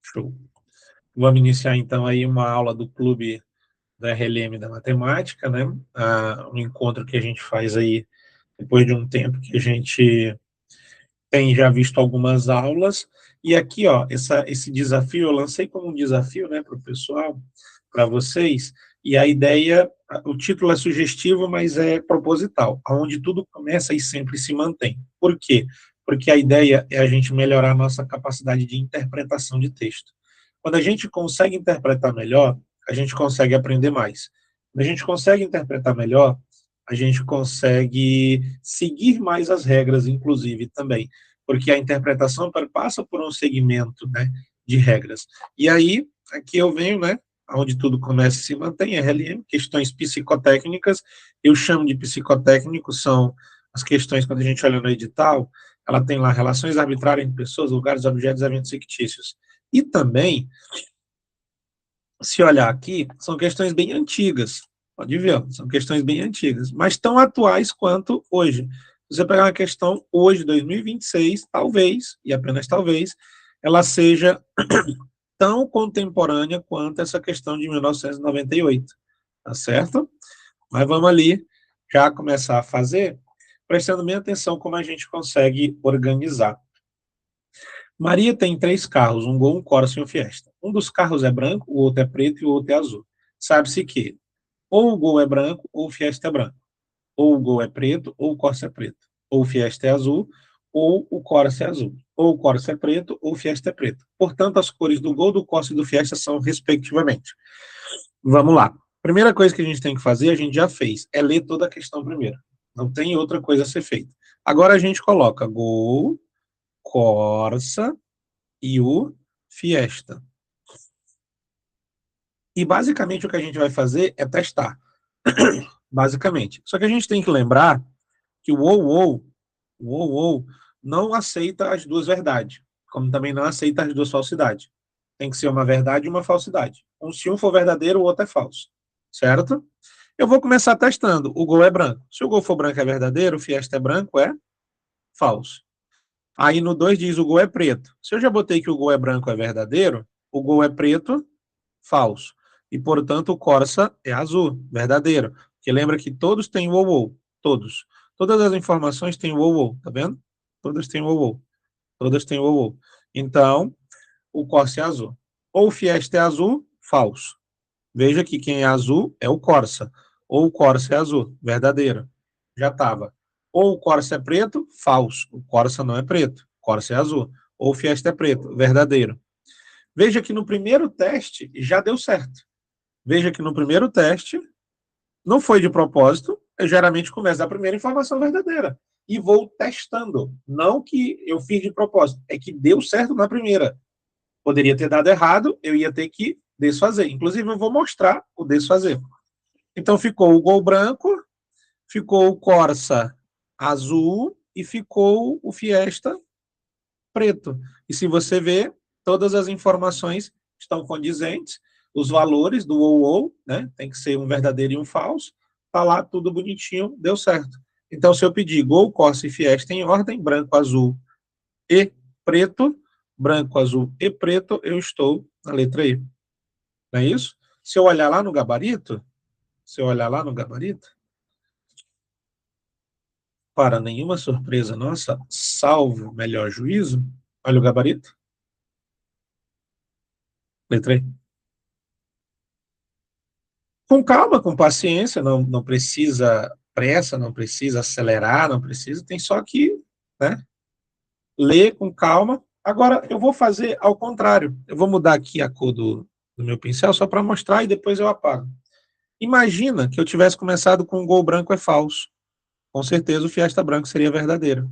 Show. Vamos iniciar então aí uma aula do Clube da RLM da Matemática, né? Um encontro que a gente faz aí depois de um tempo que a gente tem já visto algumas aulas. E aqui, ó, esse desafio eu lancei como um desafio, né, para o pessoal, para vocês. E a ideia, o título é sugestivo, mas é proposital, aonde tudo começa e sempre se mantém. Por quê? Porque a ideia é a gente melhorar a nossa capacidade de interpretação de texto. Quando a gente consegue interpretar melhor, a gente consegue aprender mais. Quando a gente consegue interpretar melhor, a gente consegue seguir mais as regras, inclusive, também, porque a interpretação passa por um segmento, né, de regras. E aí, aqui eu venho, né, onde tudo começa e se mantém, RLM, questões psicotécnicas, eu chamo de psicotécnico, são as questões, quando a gente olha no edital, ela tem lá relações arbitrárias entre pessoas, lugares, objetos, eventos fictícios. E também, se olhar aqui, são questões bem antigas. Pode ver, são questões bem antigas, mas tão atuais quanto hoje. Se você pegar uma questão hoje, 2026, talvez, e apenas talvez, ela seja tão contemporânea quanto essa questão de 1998, tá certo? Mas vamos ali já começar a fazer, prestando bem atenção como a gente consegue organizar. Maria tem 3 carros, um Gol, um Corsa e um Fiesta. Um dos carros é branco, o outro é preto e o outro é azul. Sabe-se que ou o Gol é branco ou o Fiesta é branco. Ou o Gol é preto ou o Corsa é preto. Ou o Fiesta é azul ou o Corsa é azul. Ou o Corsa é preto ou o Fiesta é preto. Portanto, as cores do Gol, do Corsa e do Fiesta são respectivamente. Vamos lá. Primeira coisa que a gente tem que fazer, a gente já fez, é ler toda a questão primeiro. Não tem outra coisa a ser feita. Agora a gente coloca Gol, Corsa e o Fiesta. E basicamente o que a gente vai fazer é testar. Basicamente. Só que a gente tem que lembrar que o não aceita as duas verdades, como também não aceita as duas falsidades. Tem que ser uma verdade e uma falsidade. Se um for verdadeiro, o outro é falso. Certo? Eu vou começar testando. O Gol é branco. Se o Gol for branco é verdadeiro, o Fiesta é branco é falso. Aí no 2 diz o Gol é preto. Se eu já botei que o Gol é branco é verdadeiro, o Gol é preto, falso. E, portanto, o Corsa é azul, verdadeiro. Porque lembra que todos têm o ou. Todos. Todas as informações têm o ou, tá vendo? Todas têm o ou. Todas têm o ou. Então, o Corsa é azul. Ou o Fiesta é azul, falso. Veja que quem é azul é o Corsa. Ou o Corsa é azul, verdadeiro. Já estava. Ou o Corsa é preto, falso. O Corsa não é preto. O Corsa é azul. Ou o Fiesta é preto, verdadeiro. Veja que no primeiro teste já deu certo. Veja que no primeiro teste não foi de propósito, eu geralmente começo da primeira informação verdadeira e vou testando. Não que eu fiz de propósito, é que deu certo na primeira. Poderia ter dado errado, eu ia ter que desfazer. Inclusive, eu vou mostrar o desfazer. Então, ficou o Gol branco, ficou o Corsa azul e ficou o Fiesta preto. E se você ver, todas as informações estão condizentes, os valores do ou, né? Tem que ser um verdadeiro e um falso. Tá lá tudo bonitinho, deu certo. Então, se eu pedir Gol, Corsa e Fiesta em ordem, branco, azul e preto, branco, azul e preto, eu estou na letra E. Não é isso? Se eu olhar lá no gabarito, se eu olhar lá no gabarito, para nenhuma surpresa nossa, salvo melhor juízo, olha o gabarito, letra E. Com calma, com paciência, não precisa pressa, não precisa acelerar, não precisa, tem só que, né, ler com calma. Agora, eu vou fazer ao contrário. Eu vou mudar aqui a cor do meu pincel só para mostrar e depois eu apago. Imagina que eu tivesse começado com o Gol branco é falso. Com certeza o Fiesta branco seria verdadeiro.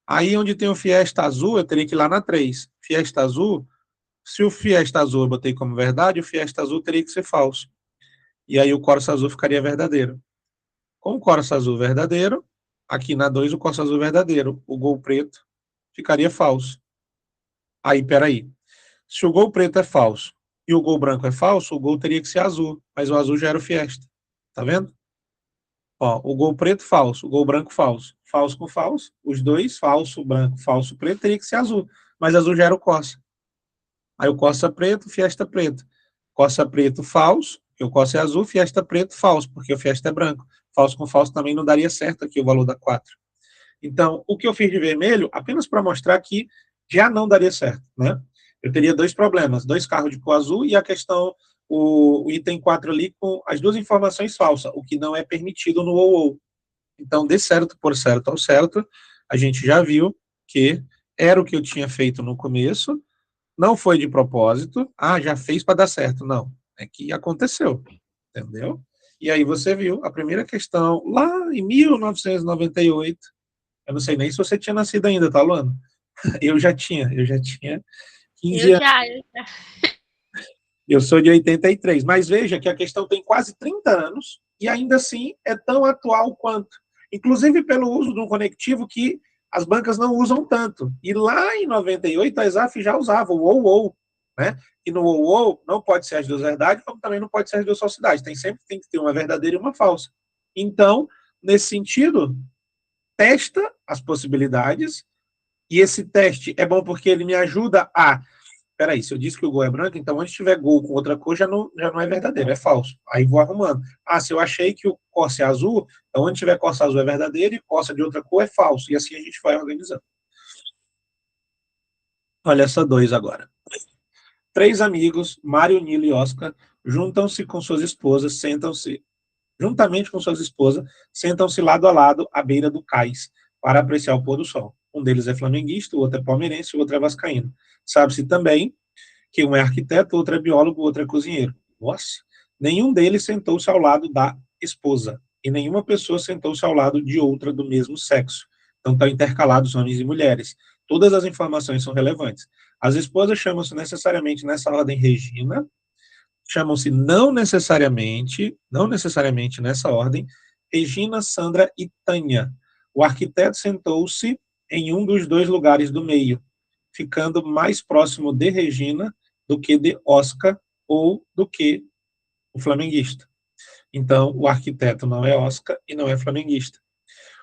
Aí onde tem o Fiesta azul, eu teria que ir lá na 3. Fiesta azul, se o Fiesta azul eu botei como verdade, o Fiesta azul teria que ser falso. E aí o Corsa azul ficaria verdadeiro. Com o Corsa azul verdadeiro, aqui na 2 o Corsa azul verdadeiro. O Gol preto ficaria falso. Aí, peraí. Se o Gol preto é falso e o Gol branco é falso, o Gol teria que ser azul. Mas o azul já era o Fiesta. Tá vendo? Ó, o Gol preto falso, o Gol branco falso. Falso com falso, os dois, falso, branco, falso, preto, teria que ser azul. Mas azul já era o Corsa. Aí o Corsa preto, Fiesta preto. Corsa preto, falso, porque o Corsa é azul, Fiesta preto, falso, porque o Fiesta é branco. Falso com falso também não daria certo aqui o valor da 4. Então, o que eu fiz de vermelho, apenas para mostrar que já não daria certo, né? Eu teria dois problemas, dois carros de cor azul e a questão, o item 4 ali com as duas informações falsas, o que não é permitido no OO. Então, de certo por certo ao certo, a gente já viu que era o que eu tinha feito no começo, não foi de propósito, já fez para dar certo. Não, é que aconteceu, entendeu? E aí você viu a primeira questão lá em 1998. Eu não sei nem se você tinha nascido ainda, tá, Luana? Eu já tinha 15 Eu anos. já, Eu sou de 83. Mas veja que a questão tem quase 30 anos e ainda assim é tão atual quanto. Inclusive pelo uso de um conectivo que as bancas não usam tanto. E lá em 98 a ESAF já usava o OU, né? E no OU não pode ser as duas verdades, como também não pode ser as duas falsidades. Sempre tem que ter uma verdadeira e uma falsa. Então, nesse sentido, testa as possibilidades. E esse teste é bom porque ele me ajuda a. Peraí, se eu disse que o gol é branco, então onde tiver gol com outra cor já não é verdadeiro, é falso. Aí vou arrumando. Se eu achei que o Corsa é azul, então onde tiver Corsa azul é verdadeiro e Corsa de outra cor é falso. E assim a gente vai organizando. Olha essa dois agora. Três amigos, Mário, Nilo e Oscar, juntam-se com suas esposas, sentam-se juntamente com suas esposas, sentam-se lado a lado à beira do cais para apreciar o pôr do sol. Um deles é flamenguista, o outro é palmeirense, o outro é vascaíno. Sabe-se também que um é arquiteto, o outro é biólogo, o outro é cozinheiro. Nossa! Nenhum deles sentou-se ao lado da esposa e nenhuma pessoa sentou-se ao lado de outra do mesmo sexo. Então estão intercalados homens e mulheres. Todas as informações são relevantes. As esposas chamam-se necessariamente nessa ordem Regina, chamam-se não necessariamente nessa ordem, Regina, Sandra e Tânia. O arquiteto sentou-se em um dos dois lugares do meio, ficando mais próximo de Regina do que de Oscar ou do que o flamenguista. Então, o arquiteto não é Oscar e não é flamenguista.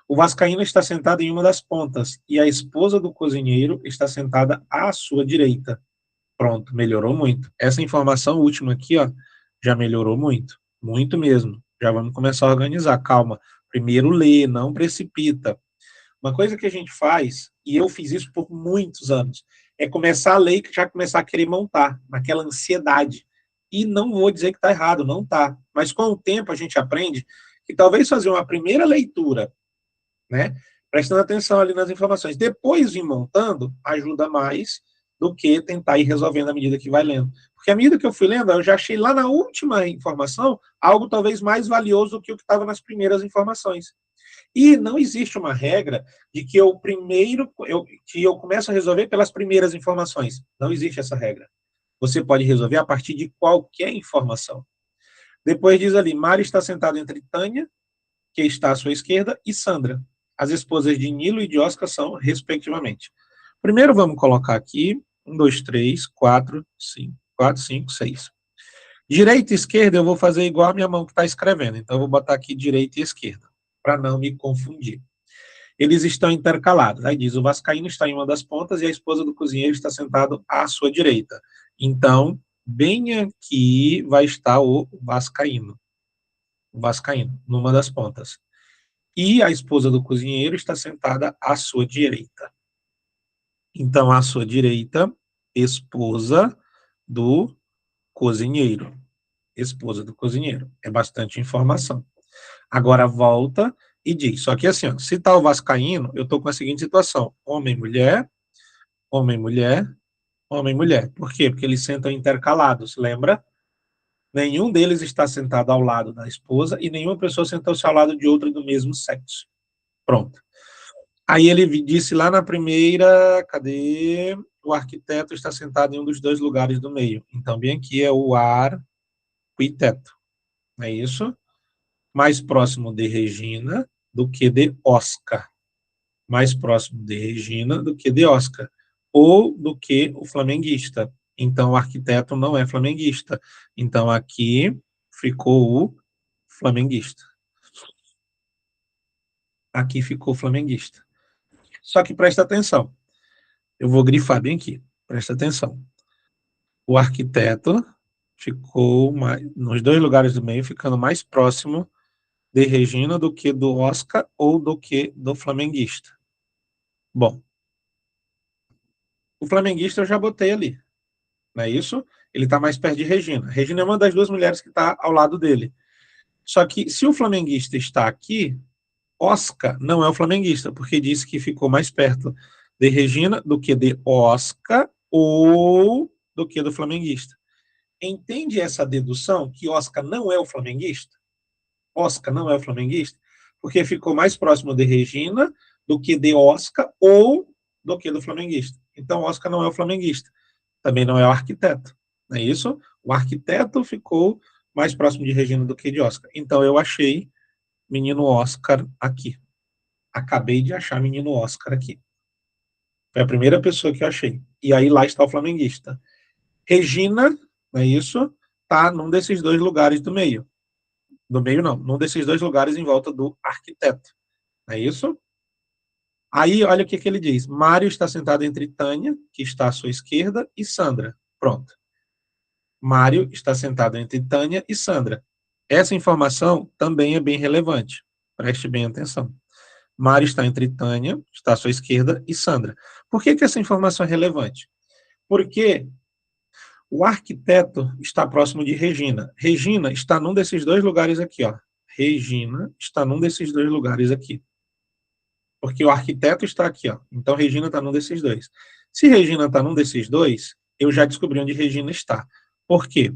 O vascaíno está sentado em uma das pontas e a esposa do cozinheiro está sentada à sua direita. Pronto, melhorou muito. Essa informação última aqui, ó, já melhorou muito. Muito mesmo. Já vamos começar a organizar. Calma. Primeiro lê, não precipita. Uma coisa que a gente faz, e eu fiz isso por muitos anos, é começar a ler e já começar a querer montar, naquela ansiedade. E não vou dizer que está errado, não está. Mas com o tempo a gente aprende que talvez fazer uma primeira leitura, né, prestando atenção ali nas informações, depois ir montando, ajuda mais do que tentar ir resolvendo à medida que vai lendo. Porque à medida que eu fui lendo, eu já achei lá na última informação algo talvez mais valioso do que o que estava nas primeiras informações. E não existe uma regra de que eu começo a resolver pelas primeiras informações. Não existe essa regra. Você pode resolver a partir de qualquer informação. Depois diz ali, Mari está sentada entre Tânia, que está à sua esquerda, e Sandra. As esposas de Nilo e de Oscar são, respectivamente. Primeiro vamos colocar aqui, 1, 2, 3, 4, 5, 4, 5, 6. Direita e esquerda eu vou fazer igual a minha mão que está escrevendo. Então eu vou botar aqui direita e esquerda, para não me confundir. Eles estão intercalados. Aí diz, o vascaíno está em uma das pontas e a esposa do cozinheiro está sentado à sua direita. Então, bem aqui vai estar o vascaíno. O vascaíno, numa das pontas. E a esposa do cozinheiro está sentada à sua direita. Então, à sua direita, esposa do cozinheiro. Esposa do cozinheiro. É bastante informação. Agora volta e diz. Só que assim, ó, se está o vascaíno, eu estou com a seguinte situação: homem, mulher, homem, mulher, homem, mulher. Por quê? Porque eles sentam intercalados, lembra? Nenhum deles está sentado ao lado da esposa e nenhuma pessoa sentou-se ao lado de outra do mesmo sexo. Pronto. Aí ele disse lá na primeira, cadê? O arquiteto está sentado em um dos dois lugares do meio. Então, bem aqui é o arquiteto. É isso? Mais próximo de Regina do que de Oscar. Mais próximo de Regina do que de Oscar. Ou do que o flamenguista. Então, o arquiteto não é flamenguista. Então, aqui ficou o flamenguista. Aqui ficou o flamenguista. Só que presta atenção. Eu vou grifar bem aqui. Presta atenção. o arquiteto ficou nos dois lugares do meio, ficando mais próximo de Regina do que do Oscar ou do que do flamenguista. Bom, o flamenguista eu já botei ali, não é isso? Ele está mais perto de Regina. Regina é uma das duas mulheres que está ao lado dele. Só que se o flamenguista está aqui, Oscar não é o flamenguista, porque disse que ficou mais perto de Regina do que de Oscar ou do que do flamenguista. Entende essa dedução que Oscar não é o flamenguista? Oscar não é o flamenguista, porque ficou mais próximo de Regina do que de Oscar ou do que do flamenguista. Então, Oscar não é o flamenguista, também não é o arquiteto, não é isso? O arquiteto ficou mais próximo de Regina do que de Oscar. Então, eu achei menino Oscar aqui. Acabei de achar menino Oscar aqui. Foi a primeira pessoa que eu achei. E aí lá está o flamenguista. Regina, não é isso? Está num desses dois lugares do meio. Do meio não, num desses dois lugares em volta do arquiteto. É isso? Aí, olha o que ele diz. Mário está sentado entre Tânia, que está à sua esquerda, e Sandra. Pronto. Mário está sentado entre Tânia e Sandra. Essa informação também é bem relevante. Preste bem atenção. Mário está entre Tânia, está à sua esquerda, e Sandra. Por que essa informação é relevante? Porque o arquiteto está próximo de Regina. Regina está num desses dois lugares aqui, ó. Regina está num desses dois lugares aqui. Porque o arquiteto está aqui, ó. Então Regina está num desses dois. Se Regina está num desses dois, eu já descobri onde Regina está. Por quê?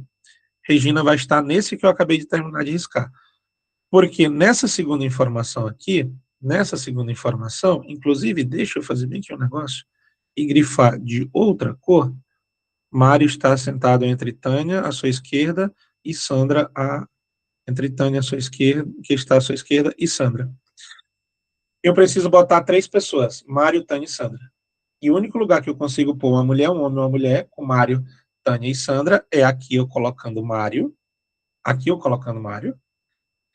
Regina vai estar nesse que eu acabei de terminar de riscar. Porque nessa segunda informação aqui, inclusive, deixa eu fazer bem aqui um negócio, e grifar de outra cor, Mário está sentado entre Tânia, à sua esquerda, e Sandra, entre Tânia, à sua esquerda, que está à sua esquerda, e Sandra. Eu preciso botar três pessoas, Mário, Tânia e Sandra. E o único lugar que eu consigo pôr uma mulher, um homem e uma mulher, com Mário, Tânia e Sandra, é aqui eu colocando Mário,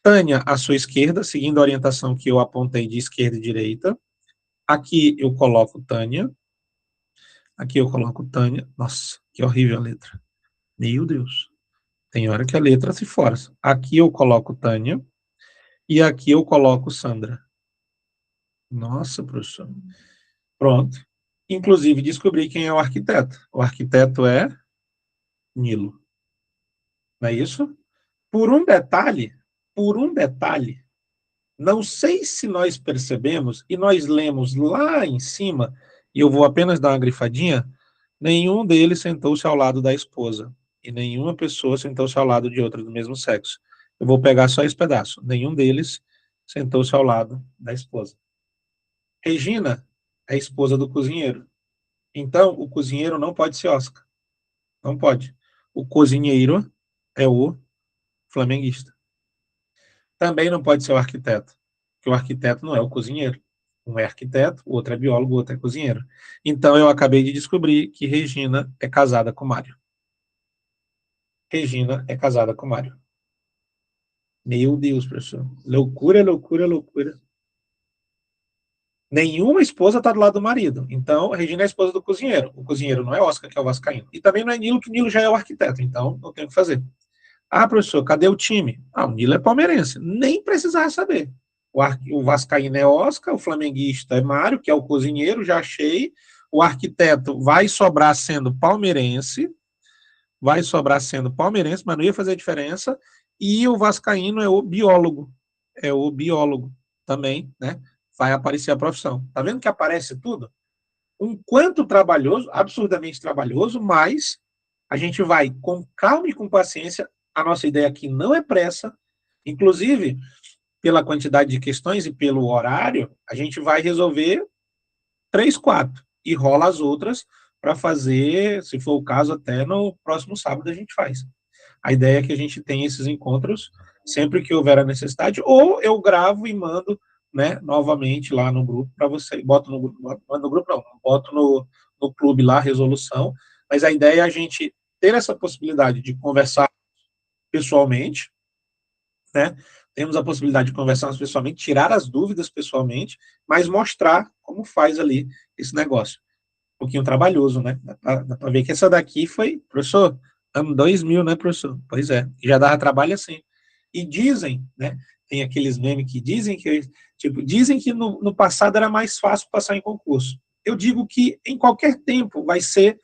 Tânia à sua esquerda, seguindo a orientação que eu apontei de esquerda e direita. Aqui eu coloco Tânia. Nossa, que horrível a letra. Meu Deus. Tem hora que a letra se força. Aqui eu coloco Tânia. E aqui eu coloco Sandra. Nossa, professor. Pronto. Inclusive, descobri quem é o arquiteto. O arquiteto é Nilo. Não é isso? Por um detalhe, não sei se nós percebemos, e nós lemos lá em cima, e eu vou apenas dar uma grifadinha, nenhum deles sentou-se ao lado da esposa, e nenhuma pessoa sentou-se ao lado de outra do mesmo sexo. Eu vou pegar só esse pedaço. Nenhum deles sentou-se ao lado da esposa. Regina é esposa do cozinheiro. Então, o cozinheiro não pode ser Oscar. Não pode. O cozinheiro é o flamenguista. Também não pode ser o arquiteto, porque o arquiteto não é o cozinheiro. Um é arquiteto, o outro é biólogo, o outro é cozinheiro. Então, eu acabei de descobrir que Regina é casada com Mário. Regina é casada com Mário. Meu Deus, professor. Loucura, loucura, loucura. Nenhuma esposa está do lado do marido. Então, a Regina é a esposa do cozinheiro. O cozinheiro não é Oscar, que é o vascaíno. E também não é Nilo, que Nilo já é o arquiteto. Então, não tem o que fazer. Ah, professor, cadê o time? Ah, o Nilo é palmeirense. Nem precisava saber. O vascaíno é Oscar, o flamenguista é Mário, que é o cozinheiro, já achei. O arquiteto vai sobrar sendo palmeirense, mas não ia fazer diferença. E o vascaíno é o biólogo também, né? Vai aparecer a profissão. Tá vendo que aparece tudo? Um quanto trabalhoso, absurdamente trabalhoso, mas a gente vai com calma e com paciência. A nossa ideia aqui não é pressa, inclusive pela quantidade de questões e pelo horário, a gente vai resolver 3, 4 e rola as outras para fazer, se for o caso, até no próximo sábado a gente faz. A ideia é que a gente tenha esses encontros sempre que houver a necessidade, ou eu gravo e mando, né, novamente lá no grupo para você, boto no grupo, no grupo não, boto no clube lá a resolução, mas a ideia é a gente ter essa possibilidade de conversar pessoalmente, né? Temos a possibilidade de conversar pessoalmente, tirar as dúvidas pessoalmente, mas mostrar como faz ali esse negócio. pouquinho trabalhoso, né? Dá para ver que essa daqui foi, professor, ano 2000, né, professor? Pois é, já dava trabalho assim. E dizem, né, tem aqueles memes que dizem que, tipo, dizem que no passado era mais fácil passar em concurso. Eu digo que em qualquer tempo vai ser,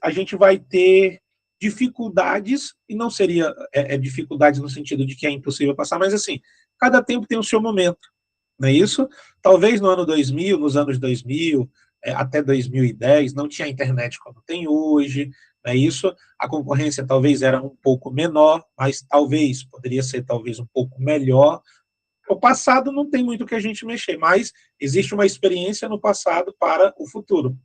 a gente vai ter dificuldades, e não seria dificuldades no sentido de que é impossível passar, mas assim, cada tempo tem o seu momento, não é isso? Talvez no ano 2000, nos anos 2000, até 2010, não tinha internet como tem hoje, não é isso? A concorrência talvez era um pouco menor, mas talvez, poderia ser talvez um pouco melhor. O passado não tem muito que a gente mexer, mas existe uma experiência no passado para o futuro.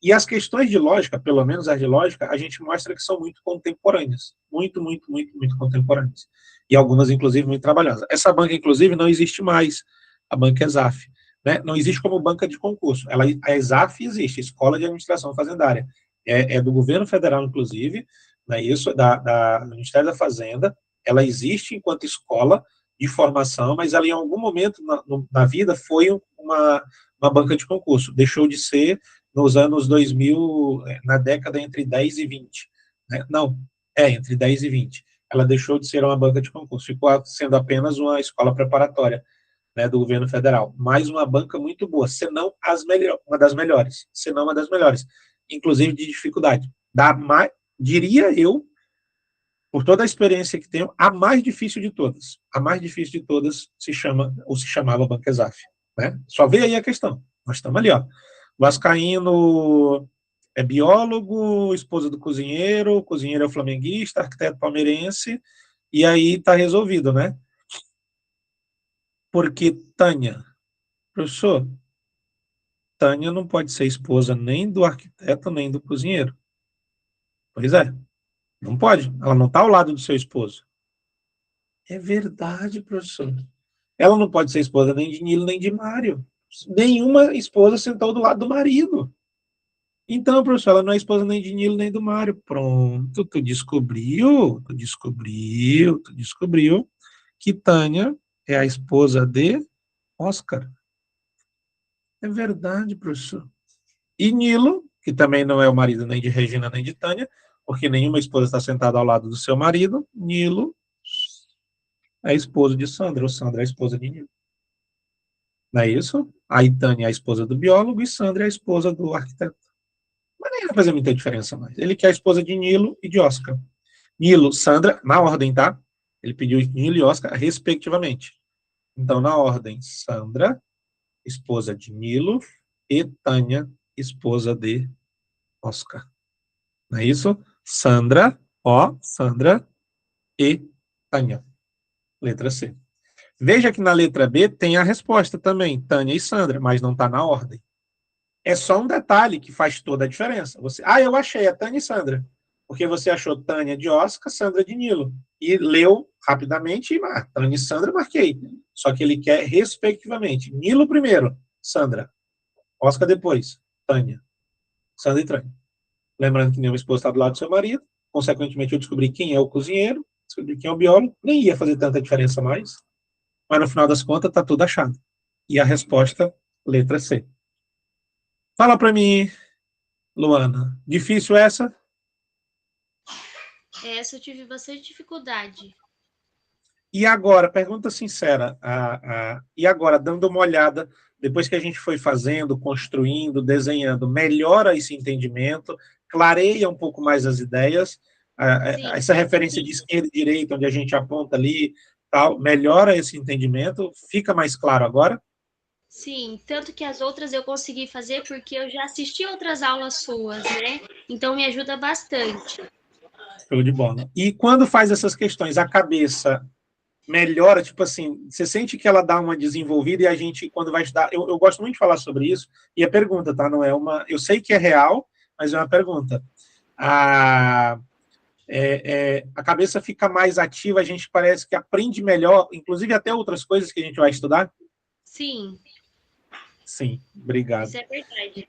E as questões de lógica, pelo menos as de lógica, a gente mostra que são muito contemporâneas. Muito, muito, muito, muito contemporâneas. E algumas, inclusive, muito trabalhosas. Essa banca, inclusive, não existe mais, a banca ESAF. Né? Não existe como banca de concurso. A ESAF existe, Escola de Administração Fazendária. É do governo federal, inclusive, né? Isso, do Ministério da Fazenda. Ela existe enquanto escola de formação, mas ela, em algum momento na vida, foi uma banca de concurso. Deixou de ser nos anos 2000, na década entre 10 e 20. Né? Não, entre 10 e 20. Ela deixou de ser uma banca de concurso, ficou sendo apenas uma escola preparatória, né, do governo federal. Mas uma banca muito boa, se não uma das melhores, se não uma das melhores, inclusive de dificuldade. Diria eu, por toda a experiência que tenho, a mais difícil de todas. A mais difícil de todas se chama, ou se chamava Banca ESAF. Né? Só vê aí a questão. Nós estamos ali, ó. Vascaíno é biólogo, esposa do cozinheiro, o cozinheiro é o flamenguista, arquiteto palmeirense, e aí está resolvido, né? Porque Tânia, professor, Tânia não pode ser esposa nem do arquiteto, nem do cozinheiro. Pois é, não pode. Ela não está ao lado do seu esposo. É verdade, professor. Ela não pode ser esposa nem de Nilo, nem de Mário. Nenhuma esposa sentou do lado do marido. Então, professor, ela não é esposa nem de Nilo, nem do Mário. Pronto, tu descobriu que Tânia é a esposa de Oscar. É verdade, professor. E Nilo, que também não é o marido nem de Regina, nem de Tânia, porque nenhuma esposa está sentada ao lado do seu marido, Nilo é esposo de Sandra, ou Sandra é esposa de Nilo. Não é isso? Aí Tânia é a esposa do biólogo e Sandra é a esposa do arquiteto. Mas nem vai fazer muita diferença mais. Ele quer a esposa de Nilo e de Oscar. Nilo, Sandra, na ordem, tá? Ele pediu Nilo e Oscar, respectivamente. Então, na ordem, Sandra, esposa de Nilo, e Tânia, esposa de Oscar. Não é isso? Sandra, Sandra e Tânia. Letra C. Veja que na letra B tem a resposta também, Tânia e Sandra, mas não está na ordem. É só um detalhe que faz toda a diferença. Eu achei, é Tânia e Sandra. Porque você achou Tânia de Oscar, Sandra de Nilo. E leu rapidamente, e Tânia e Sandra, marquei. Só que ele quer, respectivamente, Nilo primeiro, Sandra. Oscar depois, Tânia. Sandra e Tânia. Lembrando que nenhuma esposa está do lado do seu marido. Consequentemente, eu descobri quem é o cozinheiro, descobri quem é o biólogo. Nem ia fazer tanta diferença mais. Mas, no final das contas, está tudo achado. E a resposta, letra C. Fala para mim, Luana. Difícil essa? Essa eu tive bastante dificuldade. E agora, pergunta sincera, e agora, dando uma olhada, depois que a gente foi fazendo, construindo, desenhando, melhora esse entendimento, clareia um pouco mais as ideias, essa referência de esquerda e direita, onde a gente aponta ali, tal, melhora esse entendimento, fica mais claro agora? Sim, tanto que as outras eu consegui fazer porque eu já assisti outras aulas suas, né? Então me ajuda bastante. Show de bola. E quando faz essas questões, a cabeça melhora, tipo assim, você sente que ela dá uma desenvolvida e a gente, quando vai estudar, eu gosto muito de falar sobre isso, e a pergunta, tá? Não é uma. Eu sei que é real, mas é uma pergunta. A, a cabeça fica mais ativa, a gente parece que aprende melhor, inclusive até outras coisas que a gente vai estudar? Sim, Sim, obrigado. isso é verdade.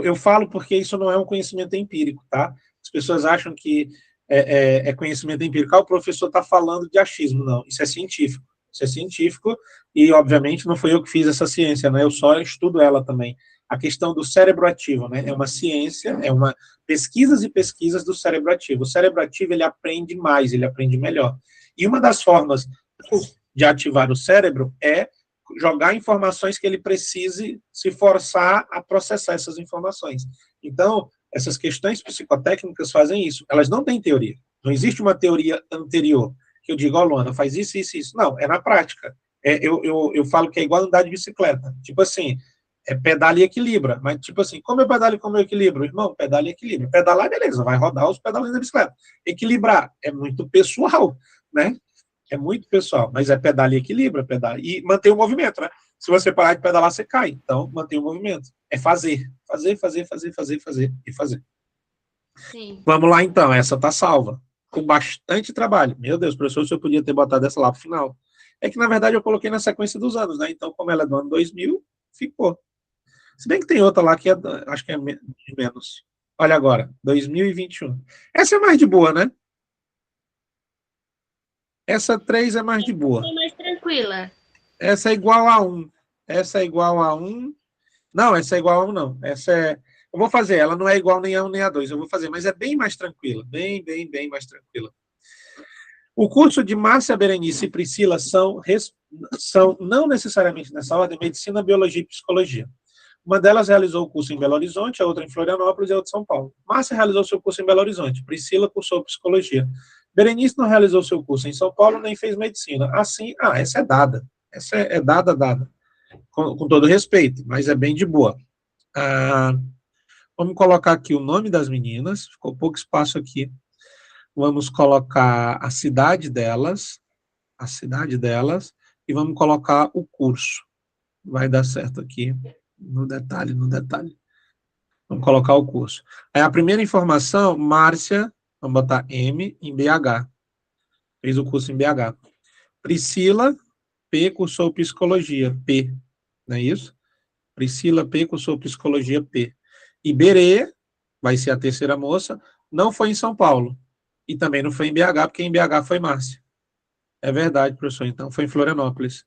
Eu falo porque isso não é um conhecimento empírico, tá? As pessoas acham que é conhecimento empírico. O professor está falando de achismo. Não, isso é científico. Isso é científico e, obviamente, não foi eu que fiz essa ciência, né? Eu só estudo ela também. a questão do cérebro ativo, né? É uma ciência, é uma pesquisas e pesquisas do cérebro ativo. O cérebro ativo, ele aprende mais, ele aprende melhor. E uma das formas de ativar o cérebro é jogar informações que ele precise se forçar a processar essas informações. Então, essas questões psicotécnicas fazem isso. Elas não têm teoria. Não existe uma teoria anterior que eu digo, ó, Luana, faz isso, isso, isso. Não, é na prática. Eu falo que é igual andar de bicicleta. Tipo assim, pedala e equilibra. Mas, tipo assim, como eu pedalo e como eu equilibro? Irmão, pedala e equilibra. Pedalar, beleza, vai rodar os pedalinhos da bicicleta. Equilibrar é muito pessoal, né? É muito pessoal, mas é pedala e equilibra, pedala e manter o movimento, né? Se você parar de pedalar, você cai. Então, manter o movimento. É fazer. Fazer, fazer, fazer, fazer, fazer e fazer. Sim. Vamos lá, então. Essa tá salva. Com bastante trabalho. Meu Deus, professor, se eu podia ter botado essa lá pro final. É que, na verdade, eu coloquei na sequência dos anos, né? Então, como ela é do ano 2000, ficou. Se bem que tem outra lá que é, acho que é menos. Olha agora, 2021. Essa é mais de boa, né? Essa 3 é mais de boa. É mais tranquila. Essa é igual a 1. Essa é igual a 1. Não, essa é igual a 1, não. Essa é. Eu vou fazer, ela não é igual nem a 1 nem a 2. Eu vou fazer, mas é bem mais tranquila. Bem, bem, bem mais tranquila. O curso de Márcia, Berenice e Priscila são não necessariamente nessa ordem, medicina, biologia e psicologia. Uma delas realizou o curso em Belo Horizonte, a outra em Florianópolis e a outra em São Paulo. Márcia realizou seu curso em Belo Horizonte. Priscila cursou psicologia. Berenice não realizou seu curso em São Paulo, nem fez medicina. Assim, essa é dada. Essa é dada. Com todo respeito, mas é bem de boa. Vamos colocar aqui o nome das meninas. Ficou pouco espaço aqui. Vamos colocar a cidade delas, e vamos colocar o curso. Vai dar certo aqui, no detalhe. Vamos colocar o curso. Aí a primeira informação, Márcia, vamos botar M, em BH. Fez o curso em BH. Priscila, P, cursou psicologia, P. Não é isso? Priscila, P, cursou psicologia, P. Iberê, vai ser a terceira moça, não foi em São Paulo. E também não foi em BH, porque em BH foi Márcia. É verdade, professor. Então foi em Florianópolis.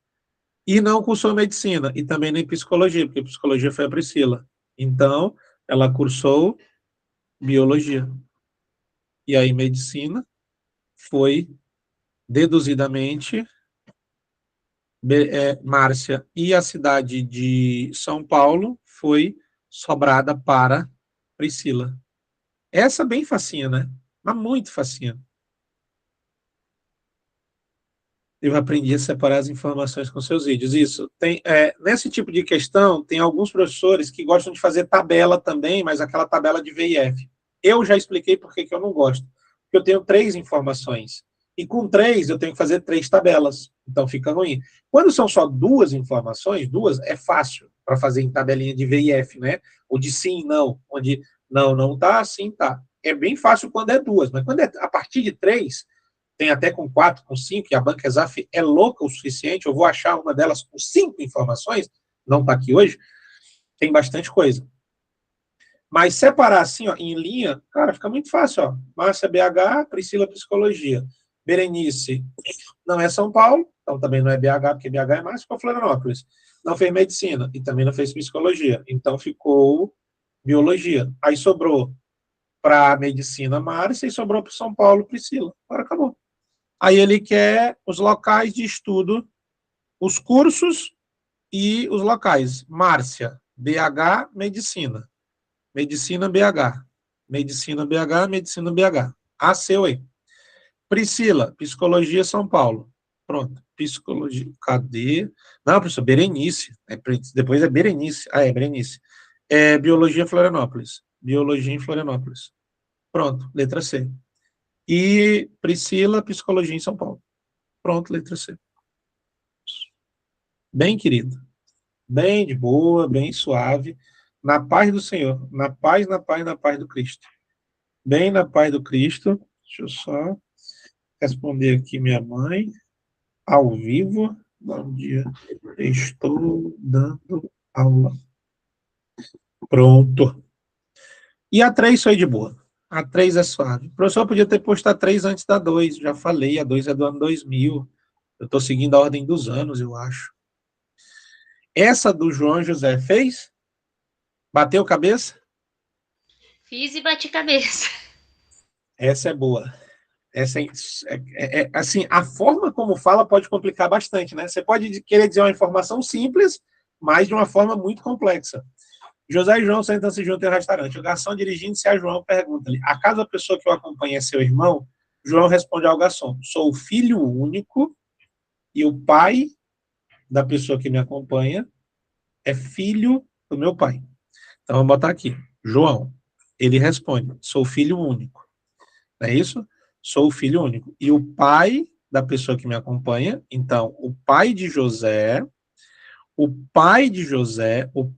E não cursou medicina, e também nem psicologia, porque psicologia foi a Priscila. Então, ela cursou biologia. E aí, medicina foi, deduzidamente, Márcia. E a cidade de São Paulo foi sobrada para Priscila. Essa bem facinha, né? Mas muito facinha. Eu aprendi a separar as informações com seus vídeos. Isso. Nesse tipo de questão, tem alguns professores que gostam de fazer tabela também, mas aquela tabela de V e F. Eu já expliquei por que eu não gosto. Porque eu tenho 3 informações. E com 3, eu tenho que fazer 3 tabelas. Então fica ruim. Quando são só 2 informações, 2 é fácil para fazer em tabelinha de V e F, né? Ou de sim, não. Onde não tá, sim, tá. É bem fácil quando é 2, mas quando é a partir de 3, tem até com 4, com 5, e a Banca Exaf é louca o suficiente, eu vou achar uma delas com 5 informações, não está aqui hoje, tem bastante coisa. Mas separar assim, ó, em linha, cara, fica muito fácil, ó. Márcia, BH, Priscila, Psicologia. Berenice, não é São Paulo, então também não é BH, porque BH é mais para Florianópolis. Não fez medicina e também não fez psicologia, então ficou biologia. Aí sobrou para medicina Márcia e sobrou para São Paulo Priscila. Agora acabou. Aí ele quer os locais de estudo, os cursos e os locais. Márcia, BH, Medicina. Medicina, BH. Medicina, BH, Medicina, BH. A, seu aí. Priscila, Psicologia, São Paulo. Pronto. Psicologia, cadê? Não, professor, Berenice. Depois é Berenice. É Berenice. Biologia, Florianópolis. Biologia em Florianópolis. Pronto, letra C. E Priscila, Psicologia em São Paulo. Pronto, letra C. Bem querido. Bem de boa, bem suave. Na paz do Senhor. Na paz, na paz, na paz do Cristo. Bem na paz do Cristo. Deixa eu só responder aqui minha mãe. Ao vivo. Bom dia. Estou dando aula. Pronto. E a 3 foi de boa. A 3 é suave. O professor podia ter posto a 3 antes da 2. Já falei, a 2 é do ano 2000. Eu estou seguindo a ordem dos anos, eu acho. Essa do João José fez? Bateu cabeça? Fiz e bati cabeça. Essa é boa. Essa assim, a forma como fala pode complicar bastante, né? Você pode querer dizer uma informação simples, mas de uma forma muito complexa. José e João sentam-se juntos em um restaurante. O garçom, dirigindo-se a João, pergunta-lhe: acaso a pessoa que o acompanha é seu irmão? João responde ao garçom: sou o filho único e o pai da pessoa que me acompanha é filho do meu pai. Então, vamos botar aqui. João, ele responde: sou filho único. Não é isso? Sou o filho único. E o pai da pessoa que me acompanha, então, o pai de José, o pai de José, não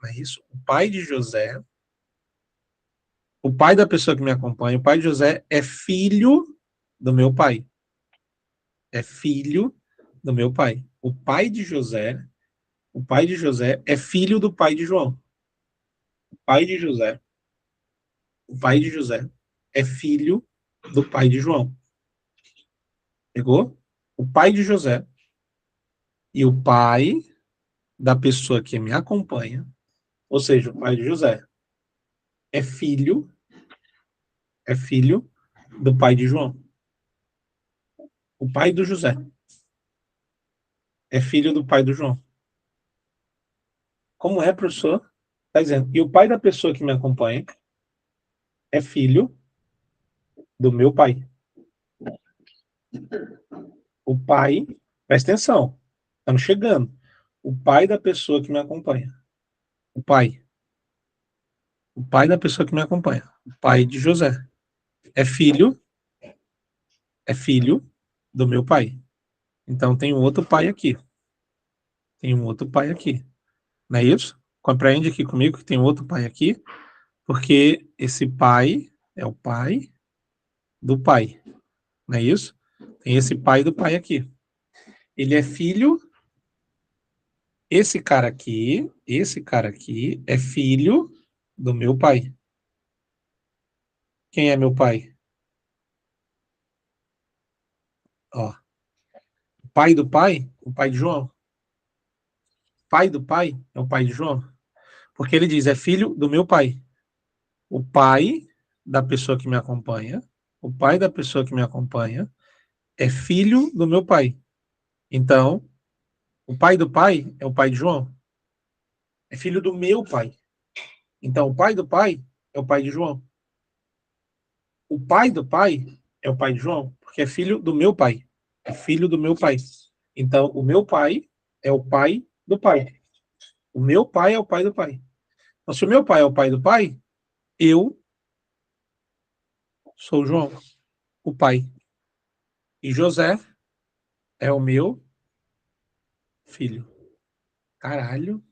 é isso? O pai de José, o pai da pessoa que me acompanha, o pai de José é filho do meu pai. É filho do meu pai. O pai de José é filho do pai de João. O pai de José, o pai de José é filho do pai de João. Pegou? O pai de José e o pai da pessoa que me acompanha, ou seja, o pai de José, é filho, é filho do pai de João. O pai do José é filho do pai do João. Como é, professor? Está dizendo. E o pai da pessoa que me acompanha é filho do meu pai. O pai, presta atenção, estamos chegando. O pai da pessoa que me acompanha. O pai. O pai da pessoa que me acompanha. O pai de José. É filho do meu pai. Então tem um outro pai aqui. Tem um outro pai aqui. Não é isso? Compreende aqui comigo que tem um outro pai aqui? Porque esse pai é o pai do pai. Não é isso? Tem esse pai do pai aqui. Ele é filho. Esse cara aqui é filho do meu pai. Quem é meu pai? Ó, o pai de João. Pai do pai é o pai de João. Porque ele diz, é filho do meu pai. O pai da pessoa que me acompanha, o pai da pessoa que me acompanha é filho do meu pai. Então, o pai do pai é o pai de João. É filho do meu pai. Então, o pai do pai é o pai de João. O pai do pai é o pai de João, porque é filho do meu pai. É filho do meu pai. Então, o meu pai é o pai do pai. O meu pai é o pai do pai. Então, se o meu pai é o pai do pai, eu sou João, o pai. E José é o meu filho. Caralho.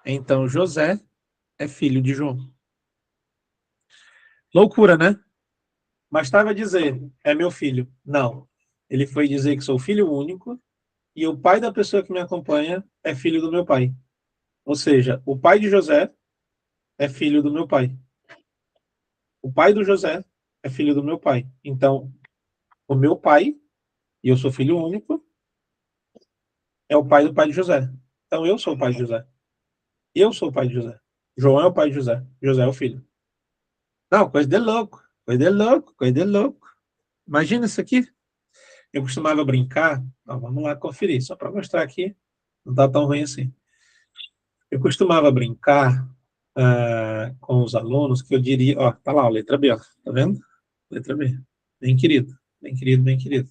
Então, José é filho de João. Loucura, né? Mas estava a dizer, é meu filho. Não. Ele foi dizer que sou filho único e o pai da pessoa que me acompanha é filho do meu pai. Ou seja, o pai de José é filho do meu pai. O pai do José é filho do meu pai. Então, o meu pai, e eu sou filho único, é o pai de José. Então, eu sou o pai de José. Eu sou o pai de José. João é o pai de José. José é o filho. Não, coisa de louco. Coisa de louco. Coisa de louco. Imagina isso aqui. Eu costumava brincar. Ó, vamos lá conferir, só para mostrar aqui. Não está tão ruim assim. Eu costumava brincar com os alunos que eu diria, ó, tá lá, a letra B, ó, tá vendo? Letra B. Bem querido, bem querido, bem querido.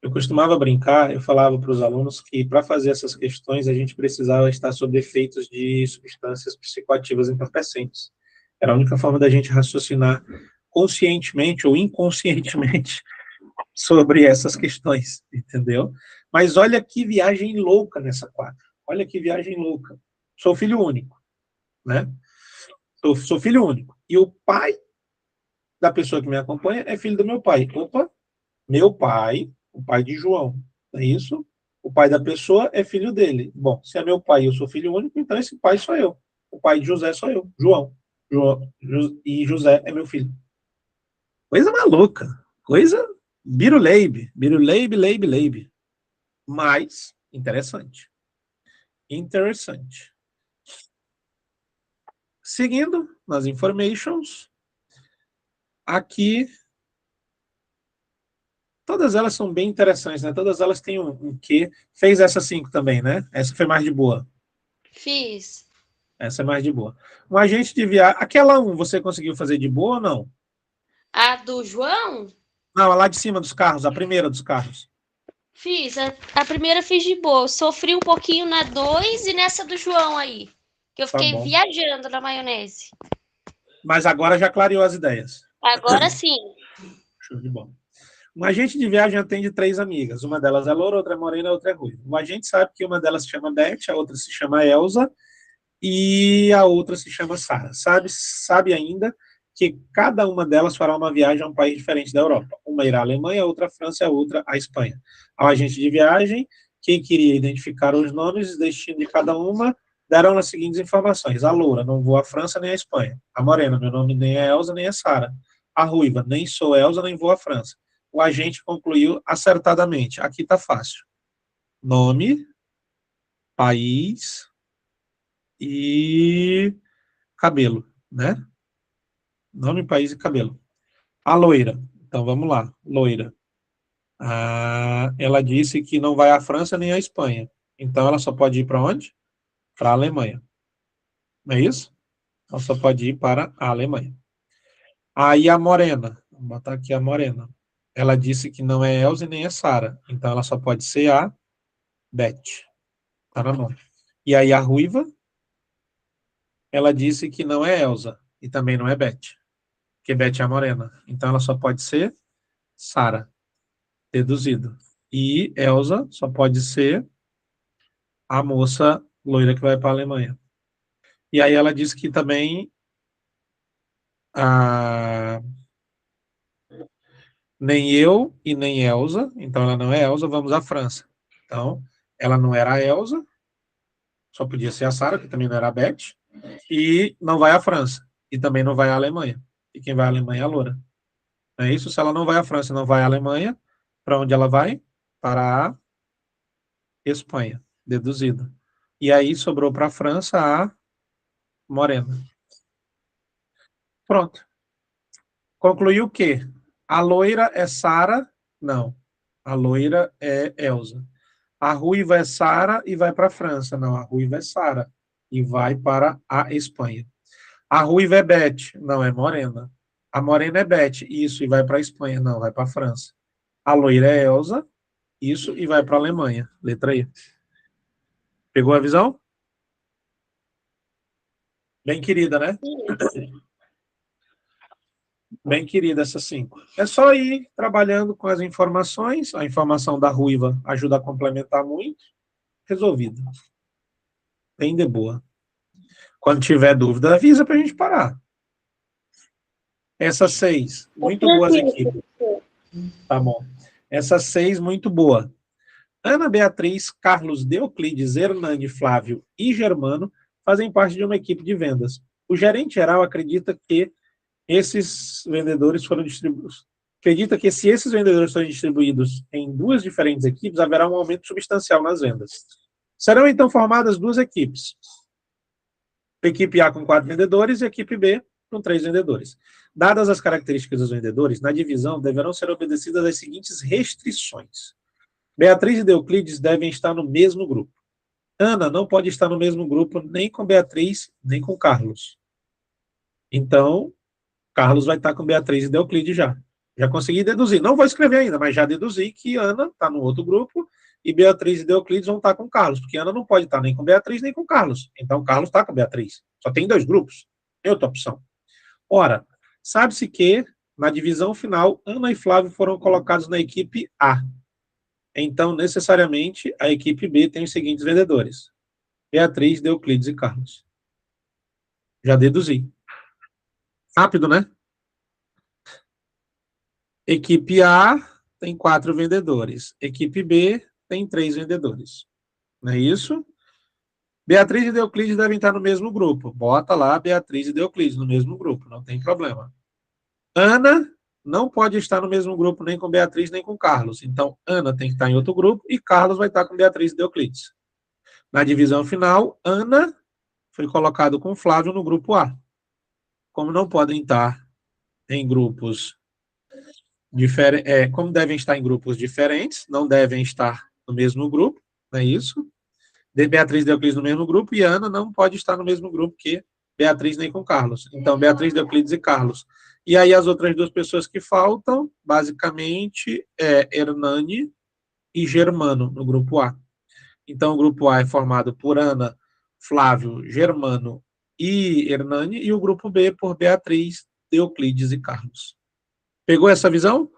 Eu costumava brincar, eu falava para os alunos que para fazer essas questões a gente precisava estar sob efeitos de substâncias psicoativas entorpecentes. Era a única forma da gente raciocinar conscientemente ou inconscientemente sobre essas questões, entendeu? Mas olha que viagem louca nessa quadra. Olha que viagem louca. Sou filho único, né? Sou filho único. E o pai da pessoa que me acompanha é filho do meu pai. Opa, meu pai, o pai de João. É isso? O pai da pessoa é filho dele. Bom, se é meu pai e eu sou filho único, então esse pai sou eu. O pai de José sou eu, João. E José é meu filho. Coisa maluca. Coisa biruleibe. Biruleibe, leibe, leibe. Mas interessante. Interessante. Seguindo nas informations, aqui, todas elas são bem interessantes, né? Todas elas têm um quê. Fez essa 5 também, né? Essa foi mais de boa. Fiz. Essa é mais de boa. Um agente de viagem. Aquela 1, você conseguiu fazer de boa ou não? A do João? Não, a lá de cima dos carros, a primeira dos carros. Fiz. A primeira fiz de boa. Sofri um pouquinho na 2 e nessa do João aí. Que eu Tá fiquei bom. viajando na maionese. Mas agora já clareou as ideias. Agora sim. Show de bola. Um agente de viagem atende 3 amigas. Uma delas é loura, outra é morena, outra é ruiva. O agente sabe que uma delas se chama Beth, a outra se chama Elsa e a outra se chama Sara. Sabe ainda que cada uma delas fará uma viagem a um país diferente da Europa. Uma irá à Alemanha, a outra à França e a outra à Espanha. Ao agente de viagem, quem queria identificar os nomes e destino de cada uma, deram as seguintes informações. A loura, não vou à França nem à Espanha. A morena, meu nome nem é Elsa nem é Sara. A ruiva, nem sou Elsa nem vou à França. O agente concluiu acertadamente. Aqui está fácil. Nome, país e cabelo, né? Nome, país e cabelo. A loira. Então, vamos lá. Loira. Ela disse que não vai à França nem à Espanha. Então, ela só pode ir para onde? Para a Alemanha. Não é isso? Ela só pode ir para a Alemanha. Aí, a morena. Vou botar aqui a morena. Ela disse que não é Elza nem é Sara. Então, ela só pode ser a Beth. Tá na mão. E aí, a ruiva. Ela disse que não é Elsa. E também não é Beth. Porque Beth é a morena. Então, ela só pode ser Sara. Deduzido. E Elsa só pode ser a moça loira que vai para a Alemanha. E aí ela disse que também nem eu e nem Elsa, então ela não é Elsa, vamos à França. Então, ela não era a Elsa, só podia ser a Sara, que também não era a Beth, e não vai à França, e também não vai à Alemanha. E quem vai à Alemanha é a loura. Não é isso? Se ela não vai à França e não vai à Alemanha, para onde ela vai? Para a Espanha, deduzido. E aí sobrou para a França a morena. Pronto. Concluiu que a loira é Sara? Não. A loira é Elsa. A ruiva é Sara e vai para a França? Não, a ruiva é Sara e vai para a Espanha. A ruiva é Beth? Não, é morena. A morena é Beth? Isso, e vai para a Espanha? Não, vai para a França. A loira é Elsa? Isso, e vai para a Alemanha. Letra E. Pegou a visão? Bem querida, né? Bem querida essa 5. É só ir trabalhando com as informações. A informação da ruiva ajuda a complementar muito. Resolvido. Bem de boa. Quando tiver dúvida, avisa para a gente parar. Essas 6, muito boas equipes. Tá bom. Essas 6, muito boa. Ana Beatriz, Carlos Deoclides, Hernani, Flávio e Germano fazem parte de uma equipe de vendas. O gerente geral acredita que esses vendedores foram distribuídos. Acredita que se esses vendedores forem distribuídos em 2 diferentes equipes, haverá um aumento substancial nas vendas. Serão então formadas 2 equipes. Equipe A com 4 vendedores e equipe B com 3 vendedores. Dadas as características dos vendedores, na divisão deverão ser obedecidas as seguintes restrições. Beatriz e Deoclides devem estar no mesmo grupo. Ana não pode estar no mesmo grupo nem com Beatriz, nem com Carlos. Então, Carlos vai estar com Beatriz e Deoclides já. Já consegui deduzir. Não vou escrever ainda, mas já deduzi que Ana está no outro grupo e Beatriz e Deoclides vão estar com Carlos, porque Ana não pode estar nem com Beatriz, nem com Carlos. Então, Carlos está com Beatriz. Só tem 2 grupos. Tem outra opção. Ora, sabe-se que, na divisão final, Ana e Flávio foram colocados na equipe A. Então, necessariamente, a equipe B tem os seguintes vendedores. Beatriz, Deoclides e Carlos. Já deduzi. Rápido, né? Equipe A tem 4 vendedores. Equipe B tem 3 vendedores. Não é isso? Beatriz e Deoclides devem estar no mesmo grupo. Bota lá Beatriz e Deoclides no mesmo grupo, não tem problema. Ana não pode estar no mesmo grupo nem com Beatriz nem com Carlos. Então, Ana tem que estar em outro grupo e Carlos vai estar com Beatriz e Deoclides. Na divisão final, Ana foi colocado com Flávio no grupo A. como não podem estar em grupos diferentes, como devem estar em grupos diferentes, não devem estar no mesmo grupo, não é isso? Beatriz e Euclides no mesmo grupo e Ana não pode estar no mesmo grupo que Beatriz nem com Carlos. Então, Beatriz, Euclides e Carlos. E aí as outras duas pessoas que faltam, basicamente, é Hernani e Germano, no grupo A. Então, o grupo A é formado por Ana, Flávio, Germano e Hernani, e o grupo B por Beatriz, Euclides e Carlos. Pegou essa visão?